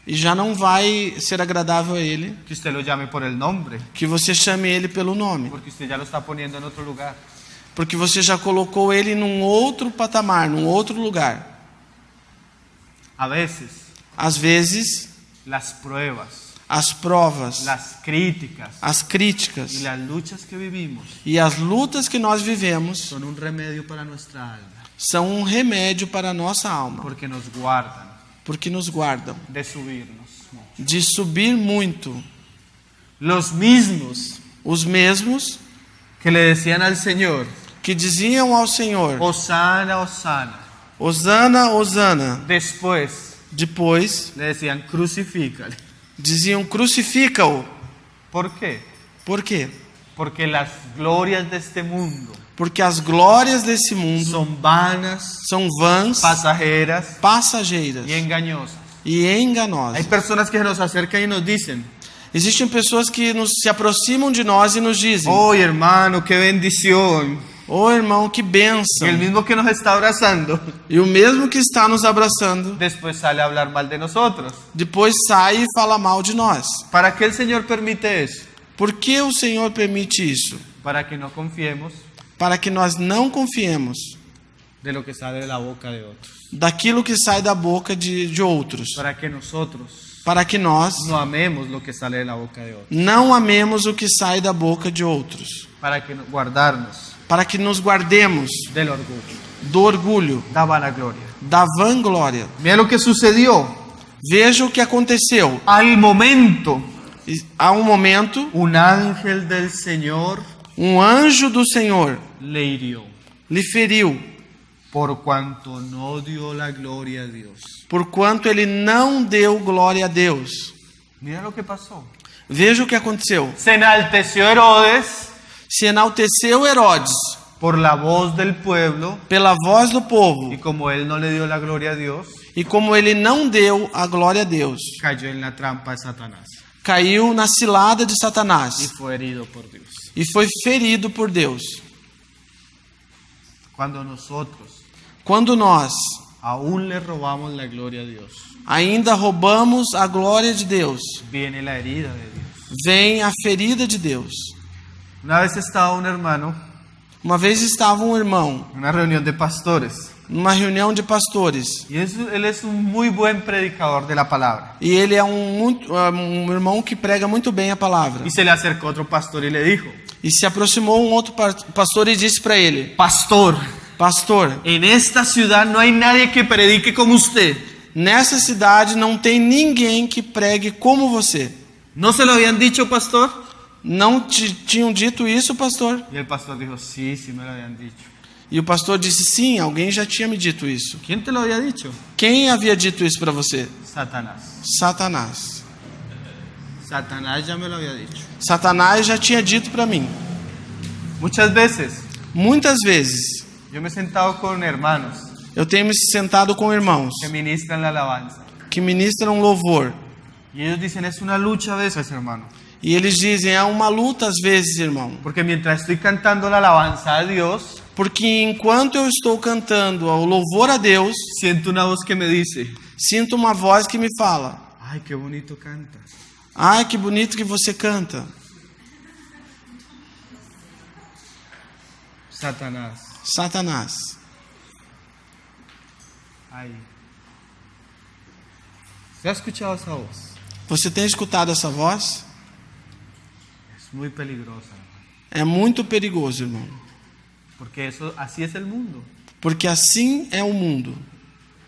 [SPEAKER 2] E já não vai ser agradável a ele
[SPEAKER 1] que usted lo llame por el nombre,
[SPEAKER 2] que você chame ele pelo nome.
[SPEAKER 1] porque usted ya lo está poniendo en otro lugar.
[SPEAKER 2] Porque você já colocou ele num outro patamar, num outro lugar.
[SPEAKER 1] A veces,
[SPEAKER 2] Às vezes,
[SPEAKER 1] las pruebas,
[SPEAKER 2] as provas,
[SPEAKER 1] las críticas
[SPEAKER 2] as críticas
[SPEAKER 1] y las luchas que vivimos
[SPEAKER 2] e as lutas que nós vivemos
[SPEAKER 1] son un remedio para nuestra alma,
[SPEAKER 2] são um remédio para a nossa alma,
[SPEAKER 1] porque nos guardan
[SPEAKER 2] porque nos guardam
[SPEAKER 1] de subirnos.
[SPEAKER 2] de subir muito.
[SPEAKER 1] Los mismos
[SPEAKER 2] Os mesmos
[SPEAKER 1] que le decían al Señor:
[SPEAKER 2] que diziam ao Senhor:
[SPEAKER 1] Hosana, Hosana,
[SPEAKER 2] Hosana, Hosana.
[SPEAKER 1] después
[SPEAKER 2] Depois
[SPEAKER 1] le decían: crucifícale.
[SPEAKER 2] diziam: crucifica-o.
[SPEAKER 1] ¿Por qué?
[SPEAKER 2] Por quê?
[SPEAKER 1] Porque las glorias de este mundo
[SPEAKER 2] Porque as glórias desse mundo
[SPEAKER 1] son vanas,
[SPEAKER 2] são vãs,
[SPEAKER 1] pasajeras
[SPEAKER 2] passageiras
[SPEAKER 1] y engañosas.
[SPEAKER 2] e
[SPEAKER 1] Hay
[SPEAKER 2] enganosas.
[SPEAKER 1] personas que se nos acercan y nos dicen:
[SPEAKER 2] Existem pessoas que se aproximam de nós e nos dizem:
[SPEAKER 1] oh hermano, qué bendición.
[SPEAKER 2] Ô irmão, que
[SPEAKER 1] Y el
[SPEAKER 2] bênção.
[SPEAKER 1] mismo que nos está abrazando,
[SPEAKER 2] E o mesmo que está nos abraçando,
[SPEAKER 1] después sale a hablar mal de nosotros.
[SPEAKER 2] depois sai e fala mal de nós.
[SPEAKER 1] ¿Para qué el Señor permite eso?
[SPEAKER 2] Por que o Senhor permite isso?
[SPEAKER 1] Para que no confiemos
[SPEAKER 2] Para que nós não confiemos
[SPEAKER 1] de lo que sale de la boca de otros.
[SPEAKER 2] daquilo que sai da boca de outros.
[SPEAKER 1] Para que nosotros
[SPEAKER 2] Para que nós
[SPEAKER 1] no amemos lo que sale de la boca de otros.
[SPEAKER 2] não amemos o que sai da boca de outros.
[SPEAKER 1] Para que guardarnos
[SPEAKER 2] Para que nos guardemos
[SPEAKER 1] del orgullo,
[SPEAKER 2] do orgulho,
[SPEAKER 1] da vanagloria.
[SPEAKER 2] da vanglória.
[SPEAKER 1] Mira lo que sucedió.
[SPEAKER 2] Veja o que aconteceu.
[SPEAKER 1] Al momento,
[SPEAKER 2] E há um momento,
[SPEAKER 1] un ángel del Señor
[SPEAKER 2] um anjo do Senhor
[SPEAKER 1] le hirió,
[SPEAKER 2] lhe feriu,
[SPEAKER 1] por cuanto no dio la gloria a Dios.
[SPEAKER 2] porquanto ele não deu glória a Deus.
[SPEAKER 1] Mira lo que pasó.
[SPEAKER 2] Veja o que aconteceu.
[SPEAKER 1] Se enalteció Herodes
[SPEAKER 2] Se enalteceu Herodes
[SPEAKER 1] por la voz del pueblo,
[SPEAKER 2] pela voz do povo,
[SPEAKER 1] y como él no le dio la gloria a Dios,
[SPEAKER 2] e como ele não deu a glória a Deus,
[SPEAKER 1] cayó en la trampa de Satanás
[SPEAKER 2] caiu na cilada de
[SPEAKER 1] y
[SPEAKER 2] Satanás
[SPEAKER 1] fue herido por Dios.
[SPEAKER 2] e foi ferido por Deus.
[SPEAKER 1] Cuando nosotros
[SPEAKER 2] Quando nós
[SPEAKER 1] aún le robamos la gloria a Dios,
[SPEAKER 2] ainda roubamos a glória de Deus,
[SPEAKER 1] viene la herida de Dios.
[SPEAKER 2] vem a ferida de Deus.
[SPEAKER 1] Una vez estaba un hermano
[SPEAKER 2] Uma vez estava um irmão
[SPEAKER 1] en una reunión de pastores
[SPEAKER 2] numa reunião de pastores.
[SPEAKER 1] Y él es un muy buen predicador de la palabra.
[SPEAKER 2] E ele é um irmão que prega muito bem a palavra.
[SPEAKER 1] Y se le acercó otro pastor y le dijo,
[SPEAKER 2] E se aproximou um outro pastor e disse para ele:
[SPEAKER 1] pastor,
[SPEAKER 2] Pastor,
[SPEAKER 1] en esta ciudad no hay nadie que predique como usted.
[SPEAKER 2] nessa cidade não tem ninguém que pregue como você.
[SPEAKER 1] ¿No se lo habían dicho, pastor?
[SPEAKER 2] Não te tinham dito isso, pastor?
[SPEAKER 1] Y el pastor dijo, sí, sí me lo habían dicho.
[SPEAKER 2] E o pastor disse: sim, alguém já tinha me dito isso.
[SPEAKER 1] ¿Quién te lo había dicho?
[SPEAKER 2] Quem havia dito isso para você?
[SPEAKER 1] Satanás.
[SPEAKER 2] Satanás.
[SPEAKER 1] Satanás ya me lo había dicho.
[SPEAKER 2] Satanás já tinha dito para mim.
[SPEAKER 1] Muchas veces
[SPEAKER 2] Muitas vezes
[SPEAKER 1] yo me he sentado con hermanos
[SPEAKER 2] eu tenho me sentado com irmãos
[SPEAKER 1] que ministran la alabanza.
[SPEAKER 2] que ministram louvor.
[SPEAKER 1] Y ellos dicen, es una lucha a veces, hermano.
[SPEAKER 2] E eles dizem: é uma luta às vezes, irmão.
[SPEAKER 1] Porque mientras estoy cantando la alabanza a Dios,
[SPEAKER 2] Porque enquanto eu estou cantando o louvor a Deus,
[SPEAKER 1] siento una voz que me dice,
[SPEAKER 2] sinto uma voz que me fala:
[SPEAKER 1] ay, qué bonito canta.
[SPEAKER 2] ai, que bonito que você canta.
[SPEAKER 1] Satanás.
[SPEAKER 2] Satanás.
[SPEAKER 1] Ay. ¿Se ha escuchado esa voz?
[SPEAKER 2] Você tem escutado essa voz?
[SPEAKER 1] Es muy peligrosa, hermano.
[SPEAKER 2] É muito perigoso, irmão.
[SPEAKER 1] Porque así es el mundo.
[SPEAKER 2] Porque assim é o mundo.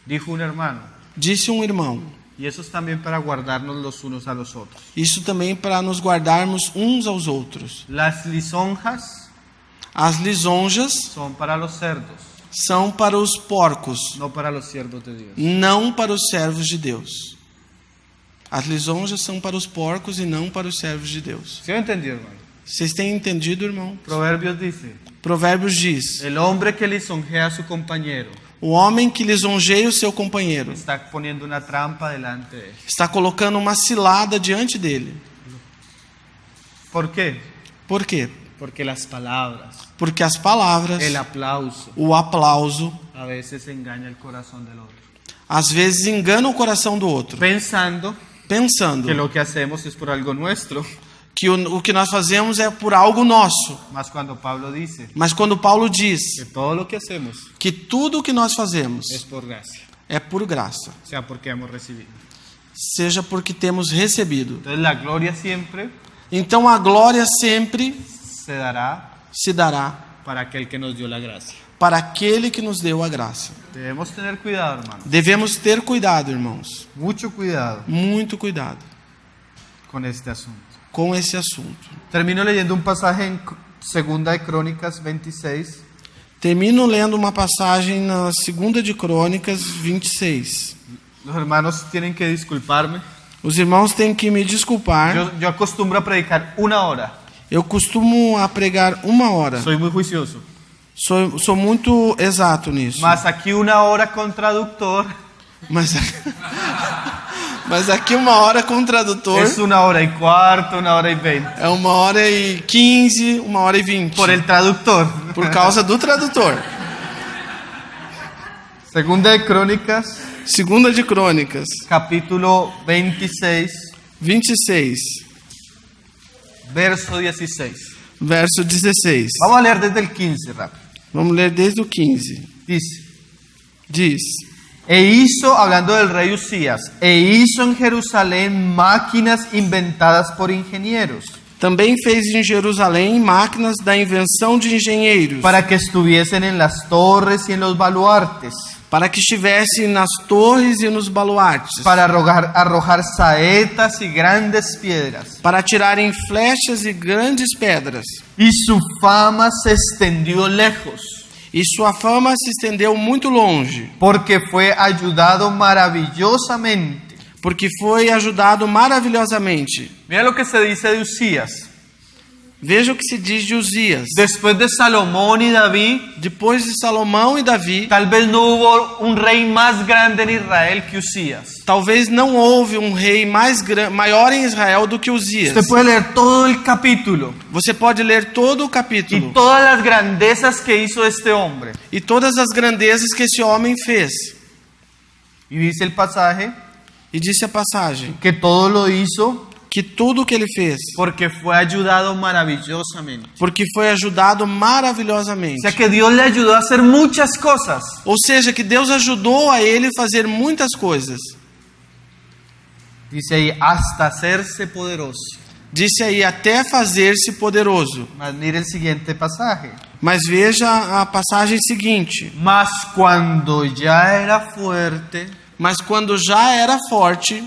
[SPEAKER 1] Dijo un hermano.
[SPEAKER 2] Disse um irmão.
[SPEAKER 1] Y eso es también para guardarnos los unos a los otros.
[SPEAKER 2] Isso também para nos guardarmos uns aos outros.
[SPEAKER 1] Las lisonjas
[SPEAKER 2] As lisonjas
[SPEAKER 1] son para los cerdos,
[SPEAKER 2] são para os porcos,
[SPEAKER 1] no para los siervos de Dios.
[SPEAKER 2] não para os servos de Deus. As lisonjas são para os porcos e não para os servos de Deus.
[SPEAKER 1] ¿Sí me entendió, hermano?
[SPEAKER 2] Vocês têm entendido, irmão?
[SPEAKER 1] Proverbios dice,
[SPEAKER 2] Provérbios diz:
[SPEAKER 1] el hombre que lisonjea a su compañero
[SPEAKER 2] o homem que lisonjeia o seu companheiro
[SPEAKER 1] está poniendo una trampa delante de él.
[SPEAKER 2] está colocando uma cilada diante dele.
[SPEAKER 1] ¿Por qué?
[SPEAKER 2] Por quê?
[SPEAKER 1] Porque las palabras,
[SPEAKER 2] Porque as palavras,
[SPEAKER 1] el aplauso,
[SPEAKER 2] o aplauso,
[SPEAKER 1] a veces engaña el corazón del otro.
[SPEAKER 2] às vezes enganam o coração do outro,
[SPEAKER 1] Pensando
[SPEAKER 2] pensando
[SPEAKER 1] que lo que hacemos es por algo nuestro.
[SPEAKER 2] que o que nós fazemos é por algo nosso.
[SPEAKER 1] Mas cuando Pablo dice
[SPEAKER 2] Mas quando Paulo diz
[SPEAKER 1] que todo lo que hacemos
[SPEAKER 2] que tudo o que nós fazemos
[SPEAKER 1] es por gracia,
[SPEAKER 2] é por graça,
[SPEAKER 1] o sea, porque hemos recibido.
[SPEAKER 2] seja porque temos recebido.
[SPEAKER 1] Entonces la gloria siempre
[SPEAKER 2] Então a glória sempre
[SPEAKER 1] se dará
[SPEAKER 2] se dará
[SPEAKER 1] para aquel que nos dio la gracia.
[SPEAKER 2] para aquele que nos deu a graça.
[SPEAKER 1] Debemos tener cuidado, hermano.
[SPEAKER 2] Devemos ter cuidado, irmãos,
[SPEAKER 1] Mucho cuidado
[SPEAKER 2] muito cuidado
[SPEAKER 1] con este asunto.
[SPEAKER 2] com esse assunto.
[SPEAKER 1] Termino leyendo un pasaje en Segunda de Crónicas 26.
[SPEAKER 2] Termino lendo uma passagem na 2 de Crônicas 26.
[SPEAKER 1] Los hermanos tienen que disculparme.
[SPEAKER 2] Os irmãos têm que me desculpar.
[SPEAKER 1] Yo acostumbro a predicar 1 hora.
[SPEAKER 2] Eu costumo a pregar 1 hora.
[SPEAKER 1] Soy muy juicioso.
[SPEAKER 2] Sou muito exato nisso.
[SPEAKER 1] Mas aquí 1 hora con traductor
[SPEAKER 2] Mas aqui 1 hora com o tradutor
[SPEAKER 1] es 1 hora y cuarto, 1 hora y 20.
[SPEAKER 2] é 1h15, 1h20.
[SPEAKER 1] Por el traductor.
[SPEAKER 2] Por causa do tradutor.
[SPEAKER 1] Segunda de Crónicas,
[SPEAKER 2] 2 de Crônicas
[SPEAKER 1] capítulo 26,
[SPEAKER 2] 26,
[SPEAKER 1] verso 16.
[SPEAKER 2] verso 16.
[SPEAKER 1] Vamos a leer desde el 15, rápido.
[SPEAKER 2] Vamos ler desde o 15.
[SPEAKER 1] Dice,
[SPEAKER 2] Diz:
[SPEAKER 1] e hizo, hablando del rey Usías, e hizo en Jerusalén máquinas inventadas por ingenieros,
[SPEAKER 2] também fez em Jerusalém máquinas da invenção de engenheiros,
[SPEAKER 1] para que estuviesen en las torres y en los baluartes,
[SPEAKER 2] para que estivessem nas torres e nos baluartes,
[SPEAKER 1] para arrojar saetas y grandes piedras.
[SPEAKER 2] para tirarem flechas e grandes pedras.
[SPEAKER 1] Y su fama se extendió lejos,
[SPEAKER 2] E sua fama se estendeu muito longe,
[SPEAKER 1] porque fue ayudado maravillosamente.
[SPEAKER 2] porque foi ajudado maravilhosamente.
[SPEAKER 1] Mira lo que se dice de Usías.
[SPEAKER 2] Veja o que se diz de Uzias.
[SPEAKER 1] Después de Salomón y David,
[SPEAKER 2] Depois de Salomão e Davi,
[SPEAKER 1] tal vez no hubo un rey más grande en Israel que Usías.
[SPEAKER 2] talvez não houve um rei maior em Israel do que Uzias.
[SPEAKER 1] Usted puede leer todo el capítulo
[SPEAKER 2] Você pode ler todo o
[SPEAKER 1] y
[SPEAKER 2] capítulo
[SPEAKER 1] todas las grandezas que hizo este hombre.
[SPEAKER 2] e todas as grandezas que esse homem fez.
[SPEAKER 1] Y dice el pasaje
[SPEAKER 2] E disse a passagem
[SPEAKER 1] que todo lo hizo
[SPEAKER 2] que tudo que ele fez,
[SPEAKER 1] porque fue ayudado maravillosamente.
[SPEAKER 2] porque foi ajudado
[SPEAKER 1] O
[SPEAKER 2] maravilhosamente.
[SPEAKER 1] sea que Dios le ayudó a hacer muchas cosas.
[SPEAKER 2] Ou seja, que Deus ajudou a ele fazer muitas coisas.
[SPEAKER 1] Dice ahí, hasta hacerse poderoso.
[SPEAKER 2] Disse aí, até fazer-se poderoso.
[SPEAKER 1] Mas mire el siguiente pasaje.
[SPEAKER 2] Mas veja a passagem seguinte.
[SPEAKER 1] Mas cuando ya era fuerte,
[SPEAKER 2] Mas quando já era forte,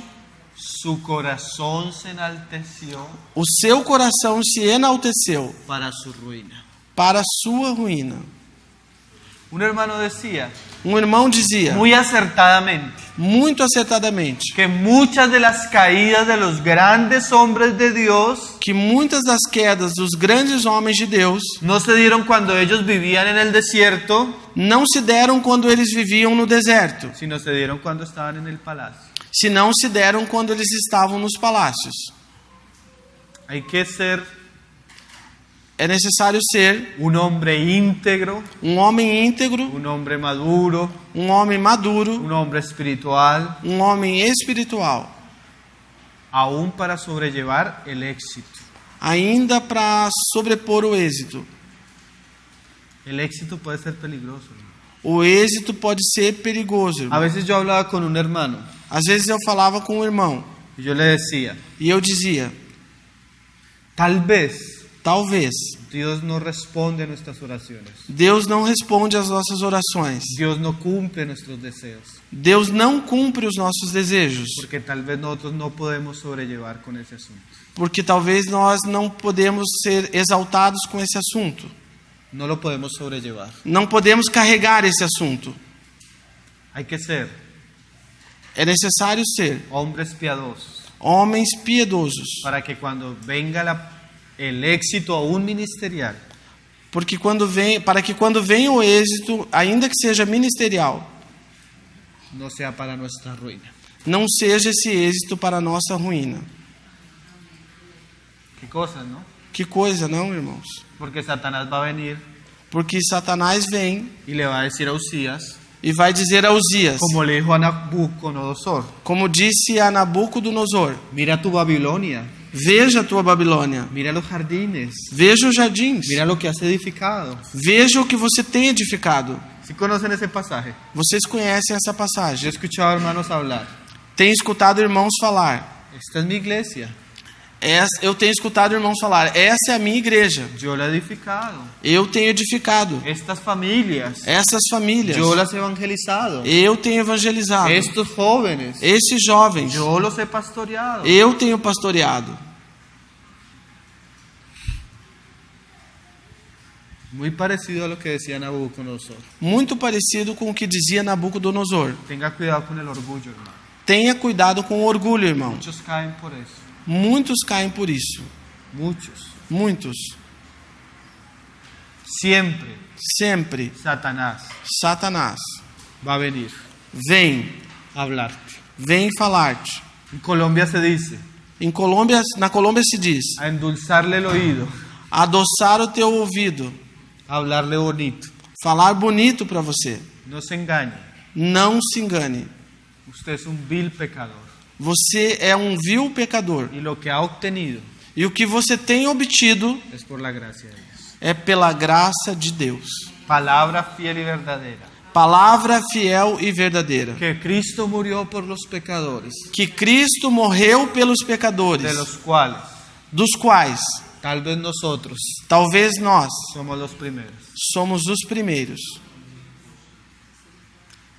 [SPEAKER 1] su corazón se enalteció
[SPEAKER 2] o seu coração se enalteceu
[SPEAKER 1] para su ruina.
[SPEAKER 2] para sua ruína.
[SPEAKER 1] Un hermano decía,
[SPEAKER 2] Um irmão dizia,
[SPEAKER 1] muy acertadamente,
[SPEAKER 2] muito acertadamente,
[SPEAKER 1] que muchas de las caídas de los grandes hombres de Dios
[SPEAKER 2] que muitas das quedas dos grandes homens de Deus
[SPEAKER 1] no se dieron cuando ellos vivían en el desierto,
[SPEAKER 2] não se deram quando eles viviam no deserto,
[SPEAKER 1] sino se dieron cuando estaban en el palacio.
[SPEAKER 2] senão se deram quando eles estavam nos palácios.
[SPEAKER 1] Hay que ser
[SPEAKER 2] É necessário ser
[SPEAKER 1] un hombre íntegro,
[SPEAKER 2] um homem íntegro,
[SPEAKER 1] un hombre maduro,
[SPEAKER 2] um homem maduro,
[SPEAKER 1] un hombre espiritual,
[SPEAKER 2] um homem espiritual,
[SPEAKER 1] aún para sobrellevar el éxito.
[SPEAKER 2] ainda para sobrepor o êxito.
[SPEAKER 1] El éxito puede ser peligroso.
[SPEAKER 2] O êxito pode ser perigoso,
[SPEAKER 1] A
[SPEAKER 2] irmão.
[SPEAKER 1] veces yo hablaba con un hermano
[SPEAKER 2] Às vezes eu falava com um irmão
[SPEAKER 1] y yo le decía,
[SPEAKER 2] e eu dizia,
[SPEAKER 1] tal vez
[SPEAKER 2] talvez
[SPEAKER 1] Dios no responde a nuestras oraciones.
[SPEAKER 2] Deus não responde às nossas orações.
[SPEAKER 1] Dios no cumple nuestros deseos,
[SPEAKER 2] Deus não cumpre os nossos desejos,
[SPEAKER 1] porque tal vez nosotros no podemos sobrellevar con ese asunto.
[SPEAKER 2] porque talvez nós não podemos ser exaltados com esse assunto.
[SPEAKER 1] No lo podemos sobrellevar.
[SPEAKER 2] Não podemos carregar esse assunto.
[SPEAKER 1] Hay que ser
[SPEAKER 2] É necessário ser
[SPEAKER 1] hombres piadosos
[SPEAKER 2] homens piedosos,
[SPEAKER 1] para que cuando venga el éxito aún ministerial,
[SPEAKER 2] porque para que quando venha o êxito, ainda que seja ministerial,
[SPEAKER 1] no sea para nuestra ruina.
[SPEAKER 2] não seja esse êxito para a nossa ruína.
[SPEAKER 1] Qué cosas, ¿no?
[SPEAKER 2] Que coisa, não, irmãos?
[SPEAKER 1] Porque Satanás va a venir
[SPEAKER 2] Porque Satanás vem
[SPEAKER 1] y le va a decir a Usías,
[SPEAKER 2] e vai dizer a Uzias,
[SPEAKER 1] como le dijo a Nabucodonosor,
[SPEAKER 2] como disse a Nabucodonosor,
[SPEAKER 1] mira tu Babilonia,
[SPEAKER 2] veja a tua Babilônia,
[SPEAKER 1] mira los jardines,
[SPEAKER 2] veja os jardins,
[SPEAKER 1] mira lo que has edificado.
[SPEAKER 2] veja o que você tem edificado.
[SPEAKER 1] ¿Sí conocen esse pasaje?
[SPEAKER 2] Vocês conhecem essa
[SPEAKER 1] Yo he
[SPEAKER 2] passagem.
[SPEAKER 1] escuchado hermanos hablar.
[SPEAKER 2] Tenho escutado irmãos falar.
[SPEAKER 1] Esta es mi iglesia,
[SPEAKER 2] Eu tenho escutado irmãos falar. Essa é a minha igreja.
[SPEAKER 1] yo la he edificado.
[SPEAKER 2] Eu tenho edificado.
[SPEAKER 1] Estas familias,
[SPEAKER 2] Essas famílias.
[SPEAKER 1] yo las he evangelizado.
[SPEAKER 2] Eu tenho evangelizado.
[SPEAKER 1] Estos jóvenes,
[SPEAKER 2] Esses jovens.
[SPEAKER 1] yo los he pastoreado.
[SPEAKER 2] Eu tenho pastoreado.
[SPEAKER 1] Muy parecido a lo que decía Nabucodonosor.
[SPEAKER 2] Muito parecido com o que dizia Nabucodonosor.
[SPEAKER 1] Tenga cuidado con el orgullo, hermano.
[SPEAKER 2] Tenha cuidado com o orgulho, irmão.
[SPEAKER 1] Muchos caen por eso.
[SPEAKER 2] Muitos caem por isso.
[SPEAKER 1] Muchos.
[SPEAKER 2] Muitos.
[SPEAKER 1] Siempre
[SPEAKER 2] Sempre
[SPEAKER 1] Satanás
[SPEAKER 2] Satanás
[SPEAKER 1] va a venir
[SPEAKER 2] vem
[SPEAKER 1] a hablarte.
[SPEAKER 2] falar-te.
[SPEAKER 1] En Colombia se dice,
[SPEAKER 2] Na Colômbia se diz:
[SPEAKER 1] a endulzarle el oído,
[SPEAKER 2] adoçar o teu ouvido,
[SPEAKER 1] a hablarle bonito.
[SPEAKER 2] falar bonito para você.
[SPEAKER 1] No se engañe.
[SPEAKER 2] Não se engane.
[SPEAKER 1] Usted es un vil pecador.
[SPEAKER 2] Você é um vil pecador.
[SPEAKER 1] Y lo que ha obtenido
[SPEAKER 2] E o que você tem obtido
[SPEAKER 1] es por la gracia de Dios.
[SPEAKER 2] é pela graça de Deus.
[SPEAKER 1] Palabra fiel y verdadera.
[SPEAKER 2] Palavra fiel e verdadeira.
[SPEAKER 1] Que Cristo murió por los pecadores,
[SPEAKER 2] Que Cristo morreu pelos pecadores,
[SPEAKER 1] de los cuales
[SPEAKER 2] dos quais
[SPEAKER 1] tal vez nosotros
[SPEAKER 2] talvez nós
[SPEAKER 1] somos los primeros.
[SPEAKER 2] somos os primeiros.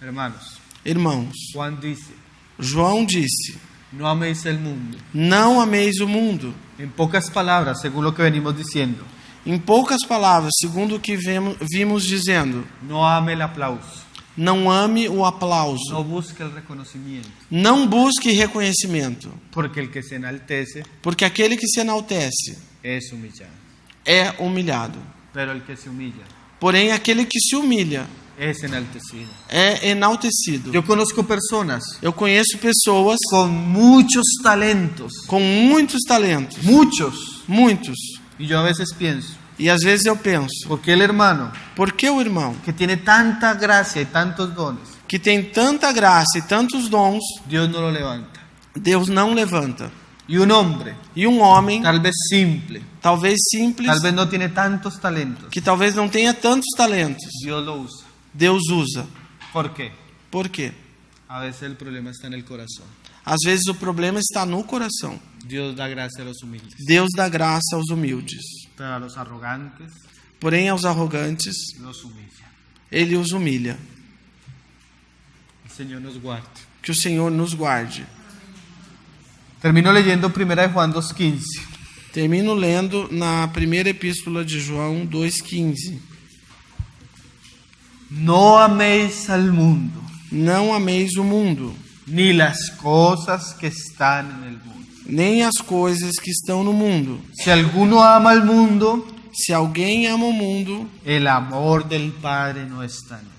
[SPEAKER 1] Hermanos,
[SPEAKER 2] Irmãos,
[SPEAKER 1] Juan dice,
[SPEAKER 2] João disse:
[SPEAKER 1] no améis el mundo.
[SPEAKER 2] não ameis o mundo.
[SPEAKER 1] En pocas palabras, según lo que venimos diciendo,
[SPEAKER 2] Em poucas palavras, segundo o que vimos dizendo,
[SPEAKER 1] no ame el aplauso,
[SPEAKER 2] não ame o aplauso,
[SPEAKER 1] no busque el reconocimiento,
[SPEAKER 2] não busque reconhecimento,
[SPEAKER 1] porque el que se enaltece
[SPEAKER 2] porque aquele que se enaltece
[SPEAKER 1] es humillado,
[SPEAKER 2] é humilhado.
[SPEAKER 1] pero el que se humilla
[SPEAKER 2] Porém, aquele que se humilha
[SPEAKER 1] es enaltecido.
[SPEAKER 2] é enaltecido.
[SPEAKER 1] Yo conozco personas
[SPEAKER 2] Eu conheço pessoas
[SPEAKER 1] con muchos talentos,
[SPEAKER 2] com muitos talentos, muitos.
[SPEAKER 1] y yo a veces pienso,
[SPEAKER 2] E às vezes eu penso,
[SPEAKER 1] ¿por qué el hermano
[SPEAKER 2] por que o irmão
[SPEAKER 1] que tiene tanta gracia y tantos dones,
[SPEAKER 2] que tem tanta graça e tantos dons,
[SPEAKER 1] Dios no lo levanta?
[SPEAKER 2] Deus não levanta?
[SPEAKER 1] Y un hombre,
[SPEAKER 2] E um homem,
[SPEAKER 1] tal vez simple,
[SPEAKER 2] talvez simples,
[SPEAKER 1] tal vez no tiene tantos talentos,
[SPEAKER 2] que talvez não tenha tantos talentos,
[SPEAKER 1] Dios lo usa.
[SPEAKER 2] Deus usa.
[SPEAKER 1] ¿Por qué?
[SPEAKER 2] Por quê?
[SPEAKER 1] A veces el problema está en el corazón.
[SPEAKER 2] Às vezes o problema está no coração.
[SPEAKER 1] Dios da gracia a los humildes,
[SPEAKER 2] Deus dá graça aos humildes.
[SPEAKER 1] pero a los arrogantes
[SPEAKER 2] Porém, aos arrogantes,
[SPEAKER 1] los humilla.
[SPEAKER 2] Ele os humilha.
[SPEAKER 1] El Señor nos guarde.
[SPEAKER 2] Que o Senhor nos guarde.
[SPEAKER 1] Termino leyendo 1 Juan 2:15.
[SPEAKER 2] Termino lendo na primeira epístola de João 2,15.
[SPEAKER 1] No améis al mundo,
[SPEAKER 2] Não ameis o mundo,
[SPEAKER 1] ni las cosas que están en el mundo.
[SPEAKER 2] nem as coisas que estão no mundo.
[SPEAKER 1] Si alguno ama al mundo,
[SPEAKER 2] Se alguém ama o mundo,
[SPEAKER 1] el amor del Padre no está en él.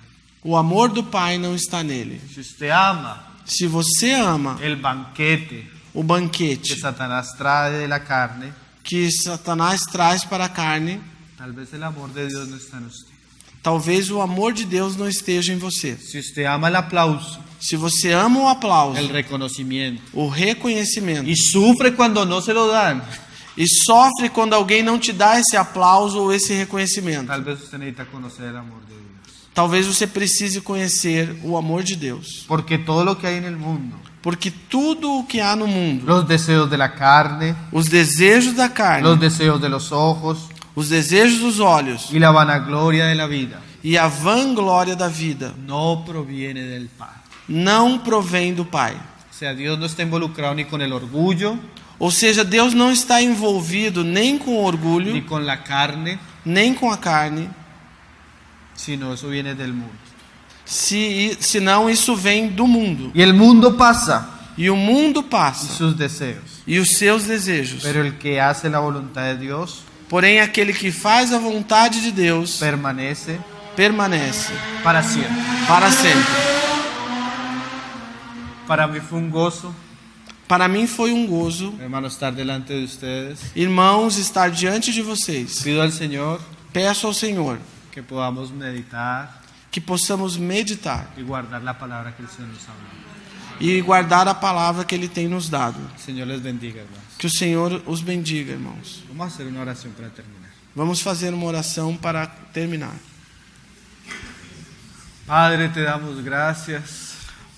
[SPEAKER 2] o amor do Pai não está nele.
[SPEAKER 1] Si usted ama
[SPEAKER 2] Se você ama
[SPEAKER 1] el banquete
[SPEAKER 2] o
[SPEAKER 1] que
[SPEAKER 2] banquete
[SPEAKER 1] Satanás trae de la carne,
[SPEAKER 2] que Satanás traz para a carne,
[SPEAKER 1] tal vez el amor de Dios no está en usted.
[SPEAKER 2] talvez o amor de Deus não esteja em você.
[SPEAKER 1] Si usted ama el aplauso,
[SPEAKER 2] Se você ama o aplauso,
[SPEAKER 1] el reconocimiento,
[SPEAKER 2] o reconhecimento,
[SPEAKER 1] y sufre cuando no se lo dan,
[SPEAKER 2] e sofre quando alguém não te dá esse aplauso ou esse reconhecimento,
[SPEAKER 1] tal vez usted necesita conocer el amor de Dios.
[SPEAKER 2] talvez você precise conhecer o amor de Deus.
[SPEAKER 1] Porque todo lo que hay en el mundo,
[SPEAKER 2] Porque tudo o que há no mundo,
[SPEAKER 1] los deseos de la carne,
[SPEAKER 2] os desejos da
[SPEAKER 1] los
[SPEAKER 2] carne,
[SPEAKER 1] deseos de los ojos
[SPEAKER 2] os desejos dos olhos
[SPEAKER 1] y la vanagloria de la vida,
[SPEAKER 2] e a vanglória da vida,
[SPEAKER 1] no proviene del Padre.
[SPEAKER 2] não provém do Pai.
[SPEAKER 1] O sea, Dios no está involucrado ni con el orgullo,
[SPEAKER 2] Ou seja, Deus não está envolvido nem com o
[SPEAKER 1] ni
[SPEAKER 2] orgulho,
[SPEAKER 1] con la carne,
[SPEAKER 2] nem com a carne,
[SPEAKER 1] sino eso viene del mundo.
[SPEAKER 2] senão isso vem do mundo.
[SPEAKER 1] Y el mundo pasa
[SPEAKER 2] E o mundo
[SPEAKER 1] y
[SPEAKER 2] passa,
[SPEAKER 1] sus deseos,
[SPEAKER 2] e os seus desejos.
[SPEAKER 1] pero el que hace la voluntad de Dios
[SPEAKER 2] Porém, aquele que faz a vontade de Deus
[SPEAKER 1] permanece
[SPEAKER 2] permanece
[SPEAKER 1] para siempre.
[SPEAKER 2] para sempre.
[SPEAKER 1] Para mí fue un gozo,
[SPEAKER 2] Para mim foi um gozo,
[SPEAKER 1] hermano, estar delante de ustedes.
[SPEAKER 2] irmãos, estar diante de vocês.
[SPEAKER 1] Pido al Señor
[SPEAKER 2] Peço ao Senhor
[SPEAKER 1] que podamos meditar
[SPEAKER 2] que possamos meditar
[SPEAKER 1] y guardar la palabra que el Señor nos habla.
[SPEAKER 2] e guardar a palavra que Ele tem nos dado.
[SPEAKER 1] El Señor les bendiga, hermanos.
[SPEAKER 2] Que o Senhor os bendiga, irmãos.
[SPEAKER 1] Vamos a hacer una oración para terminar.
[SPEAKER 2] Vamos fazer uma oração para terminar.
[SPEAKER 1] Padre, te damos gracias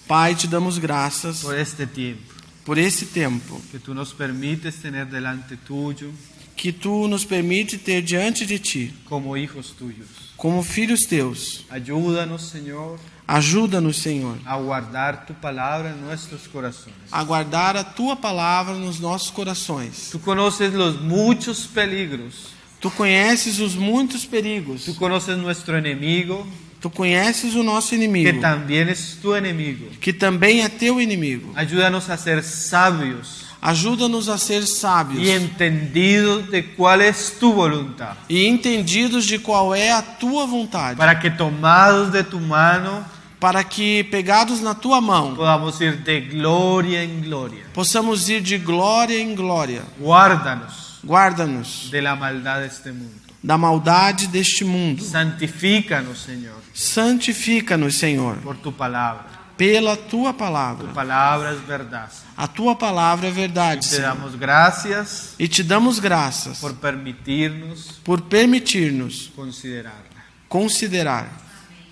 [SPEAKER 2] Pai, te damos graças
[SPEAKER 1] por este tiempo
[SPEAKER 2] por esse tempo
[SPEAKER 1] que tú nos permites tener delante tuyo
[SPEAKER 2] que Tu nos permite ter diante de Ti,
[SPEAKER 1] como hijos tuyos.
[SPEAKER 2] como filhos Teus.
[SPEAKER 1] Ayúdanos, Señor,
[SPEAKER 2] Ajuda-nos, Senhor,
[SPEAKER 1] a guardar tu palabra en nuestros corazones.
[SPEAKER 2] a guardar a Tua palavra nos nossos corações.
[SPEAKER 1] Tú conoces los muchos peligros,
[SPEAKER 2] Tu conheces os muitos perigos.
[SPEAKER 1] tú conoces nuestro enemigo,
[SPEAKER 2] Tu conheces o nosso
[SPEAKER 1] que
[SPEAKER 2] inimigo,
[SPEAKER 1] también es tu enemigo.
[SPEAKER 2] que também é Teu inimigo.
[SPEAKER 1] Ayúdanos a ser sabios
[SPEAKER 2] Ajuda-nos a ser sábios
[SPEAKER 1] y entendidos de cuál es tu voluntad,
[SPEAKER 2] e entendidos de qual é a Tua vontade,
[SPEAKER 1] para que tomados de tu mano
[SPEAKER 2] para que, pegados na Tua mão,
[SPEAKER 1] podamos ir de gloria en gloria.
[SPEAKER 2] possamos ir de glória em glória.
[SPEAKER 1] Guárdanos
[SPEAKER 2] Guarda-nos
[SPEAKER 1] de la maldad de este mundo.
[SPEAKER 2] da maldade deste mundo.
[SPEAKER 1] Santifícanos, Señor,
[SPEAKER 2] Santifica-nos, Senhor,
[SPEAKER 1] por tu palabra.
[SPEAKER 2] pela Tua
[SPEAKER 1] Tu
[SPEAKER 2] palavra.
[SPEAKER 1] palabra es verdad.
[SPEAKER 2] A Tua palavra é verdade,
[SPEAKER 1] Te
[SPEAKER 2] Senhor.
[SPEAKER 1] damos gracias
[SPEAKER 2] E te damos graças
[SPEAKER 1] por permitirnos
[SPEAKER 2] por permitir-nos
[SPEAKER 1] considerarla.
[SPEAKER 2] considerar.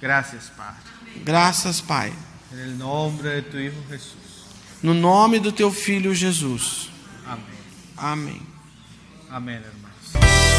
[SPEAKER 1] Gracias, Padre.
[SPEAKER 2] Graças, Pai.
[SPEAKER 1] En el nombre de tu Hijo Jesús.
[SPEAKER 2] No nome do Teu Filho Jesus.
[SPEAKER 1] Amén.
[SPEAKER 2] Amém.
[SPEAKER 1] Amén, hermanos.